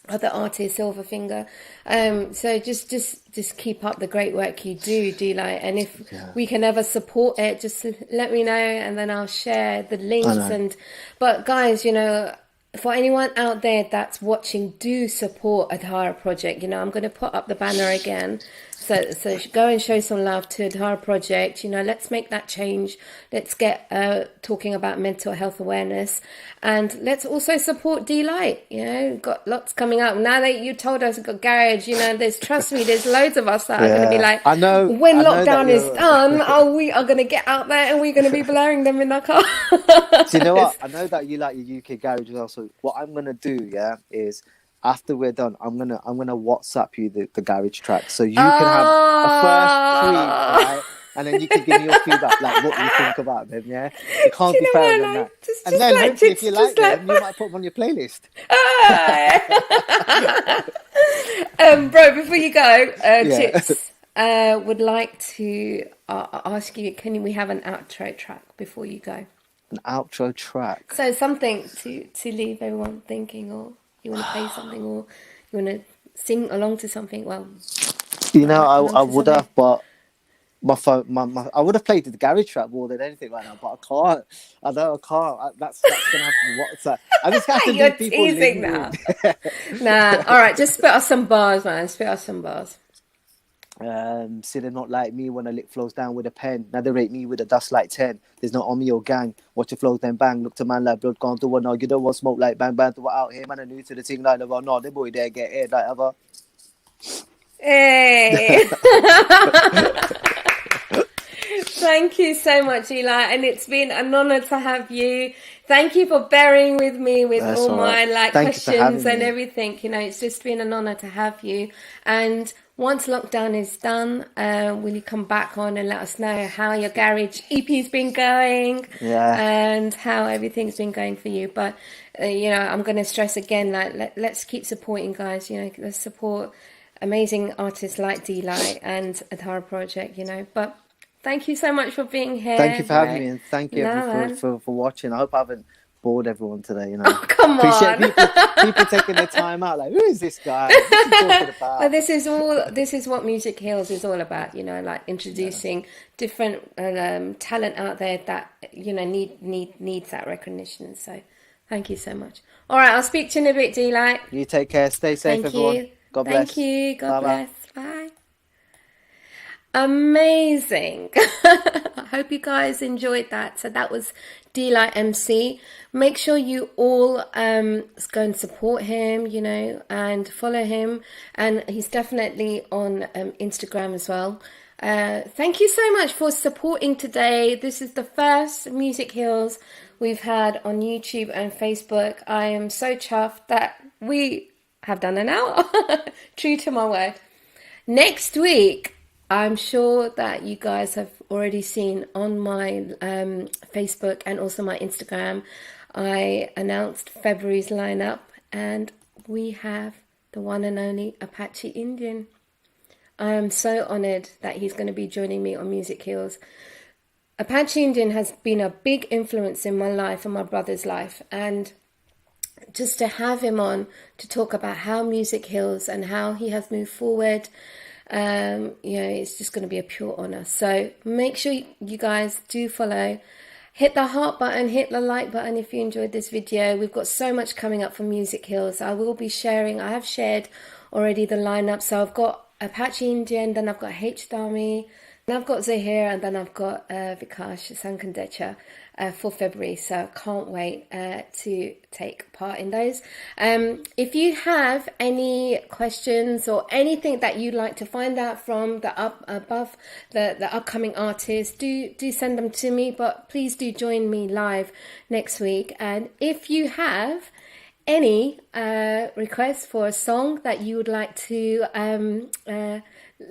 other artists, Silverfinger. So just keep up the great work you do, Deelite. And if we can ever support it, just let me know, and then I'll share the links. But guys, you know, for anyone out there that's watching, do support Adhara Project. You know, I'm going to put up the banner again. So go and show some love to Adhara Project. You know, let's make that change. Let's get talking about mental health awareness, and let's also support Deelite. You know, we've got lots coming up now that you told us we've got garage. You know, trust me, there's loads of us that are going to be like, I know. when I know lockdown that is done, we are going to get out there and we're going to be blaring them in our car. Do you know what? I know that you like your UK garage as well. So what I'm gonna do, is after we're done, I'm gonna WhatsApp you the garage track, so you can have a first 3, right? And then you can give me your feedback, like what you think about them. Yeah, it can't be fairer than that. And then hopefully, if you like them, you might put them on your playlist. Bro, before you go, Yeah. Chips, would like to ask you, can we have an outro track before you go? An outro track. So something to leave everyone thinking, or you want to play something, or you want to sing along to something. Well, You know, along I to would something. have, but my phone, I would have played the garage track more than anything right now, but I can't. I know I can't. That's gonna have to be WhatsApp. I just have to You're leave people teasing lingering. now. Nah, all right, just spit us some bars, man. Spit us some bars. See they're not like me when I lick flows down with a pen. Now they rate me with a dust like 10. There's no on me or gang. Watch your flows then bang. Look to man like blood gone through one. No, you don't want smoke like bang bang. Throw it out here, man. I new to the thing like never. No, they boy there get aired like ever. Hey. Thank you so much, Eli, and it's been an honor to have you. Thank you for bearing with me with That's all all my right. Thank you for questions having and me. everything. You know, it's just been an honor to have you. And once lockdown is done, will you come back on and let us know how your garage EP's been going, Yeah. and how everything's been going for you? But you know, I'm going to stress again, like let's keep supporting, guys. You know, let's support amazing artists like Deelite and Adhara Project. You know, but. Thank you so much for being here. Thank you for having Right? me, and thank you No, everyone man. for watching. I hope I haven't bored everyone today. You know, Oh, come appreciate on. people taking their time out. Like, who is this guy? What's he talking about? But this is what Music Heals is all about, you know, like introducing different talent out there that, you know, needs that recognition. So thank you so much. All right, I'll speak to you in a bit, Deelite. You take care. Stay safe, Thank everyone. you. God bless. Thank you. God Bye bye. bless. Bye. Amazing. I hope you guys enjoyed that. So that was Deelite MC. Make sure you all go and support him, you know, and follow him. And he's definitely on Instagram as well. Thank you so much for supporting today. This is the first Music Heals we've had on YouTube and Facebook. I am so chuffed that we have done an hour. True to my word. Next week, I'm sure that you guys have already seen on my Facebook and also my Instagram, I announced February's lineup, and we have the one and only Apache Indian. I am so honored that he's going to be joining me on Music Heals. Apache Indian has been a big influence in my life and my brother's life, and just to have him on to talk about how music heals and how he has moved forward, you know, it's just going to be a pure honor. So make sure you guys do follow. Hit the heart button, hit the like button if you enjoyed this video. We've got so much coming up for Music Heals. I will be sharing, I have shared already the lineup. So I've got Apache Indian, then I've got H Dami, then I've got Zahir, and then I've got Vikash Sankandecha for February. So I can't wait to take part in those. If you have any questions or anything that you'd like to find out from the upcoming artists, do send them to me. But please do join me live next week. And if you have any requests for a song that you would like to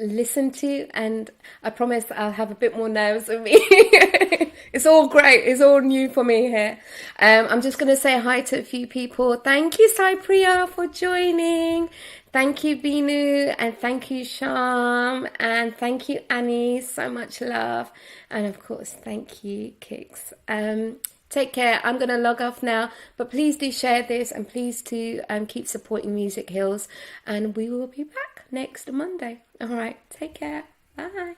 listen to, and I promise I'll have a bit more nerves in me. It's all great, it's all new for me here. I'm just going to say hi to a few people. Thank you, Cypria, for joining. Thank you, Binu, and thank you, Sham, and thank you, Annie. So much love, and of course thank you, Kix. Take care. I'm going to log off now, but please do share this, and please do keep supporting Music Heals, and we will be back next Monday. All right, take care. Bye.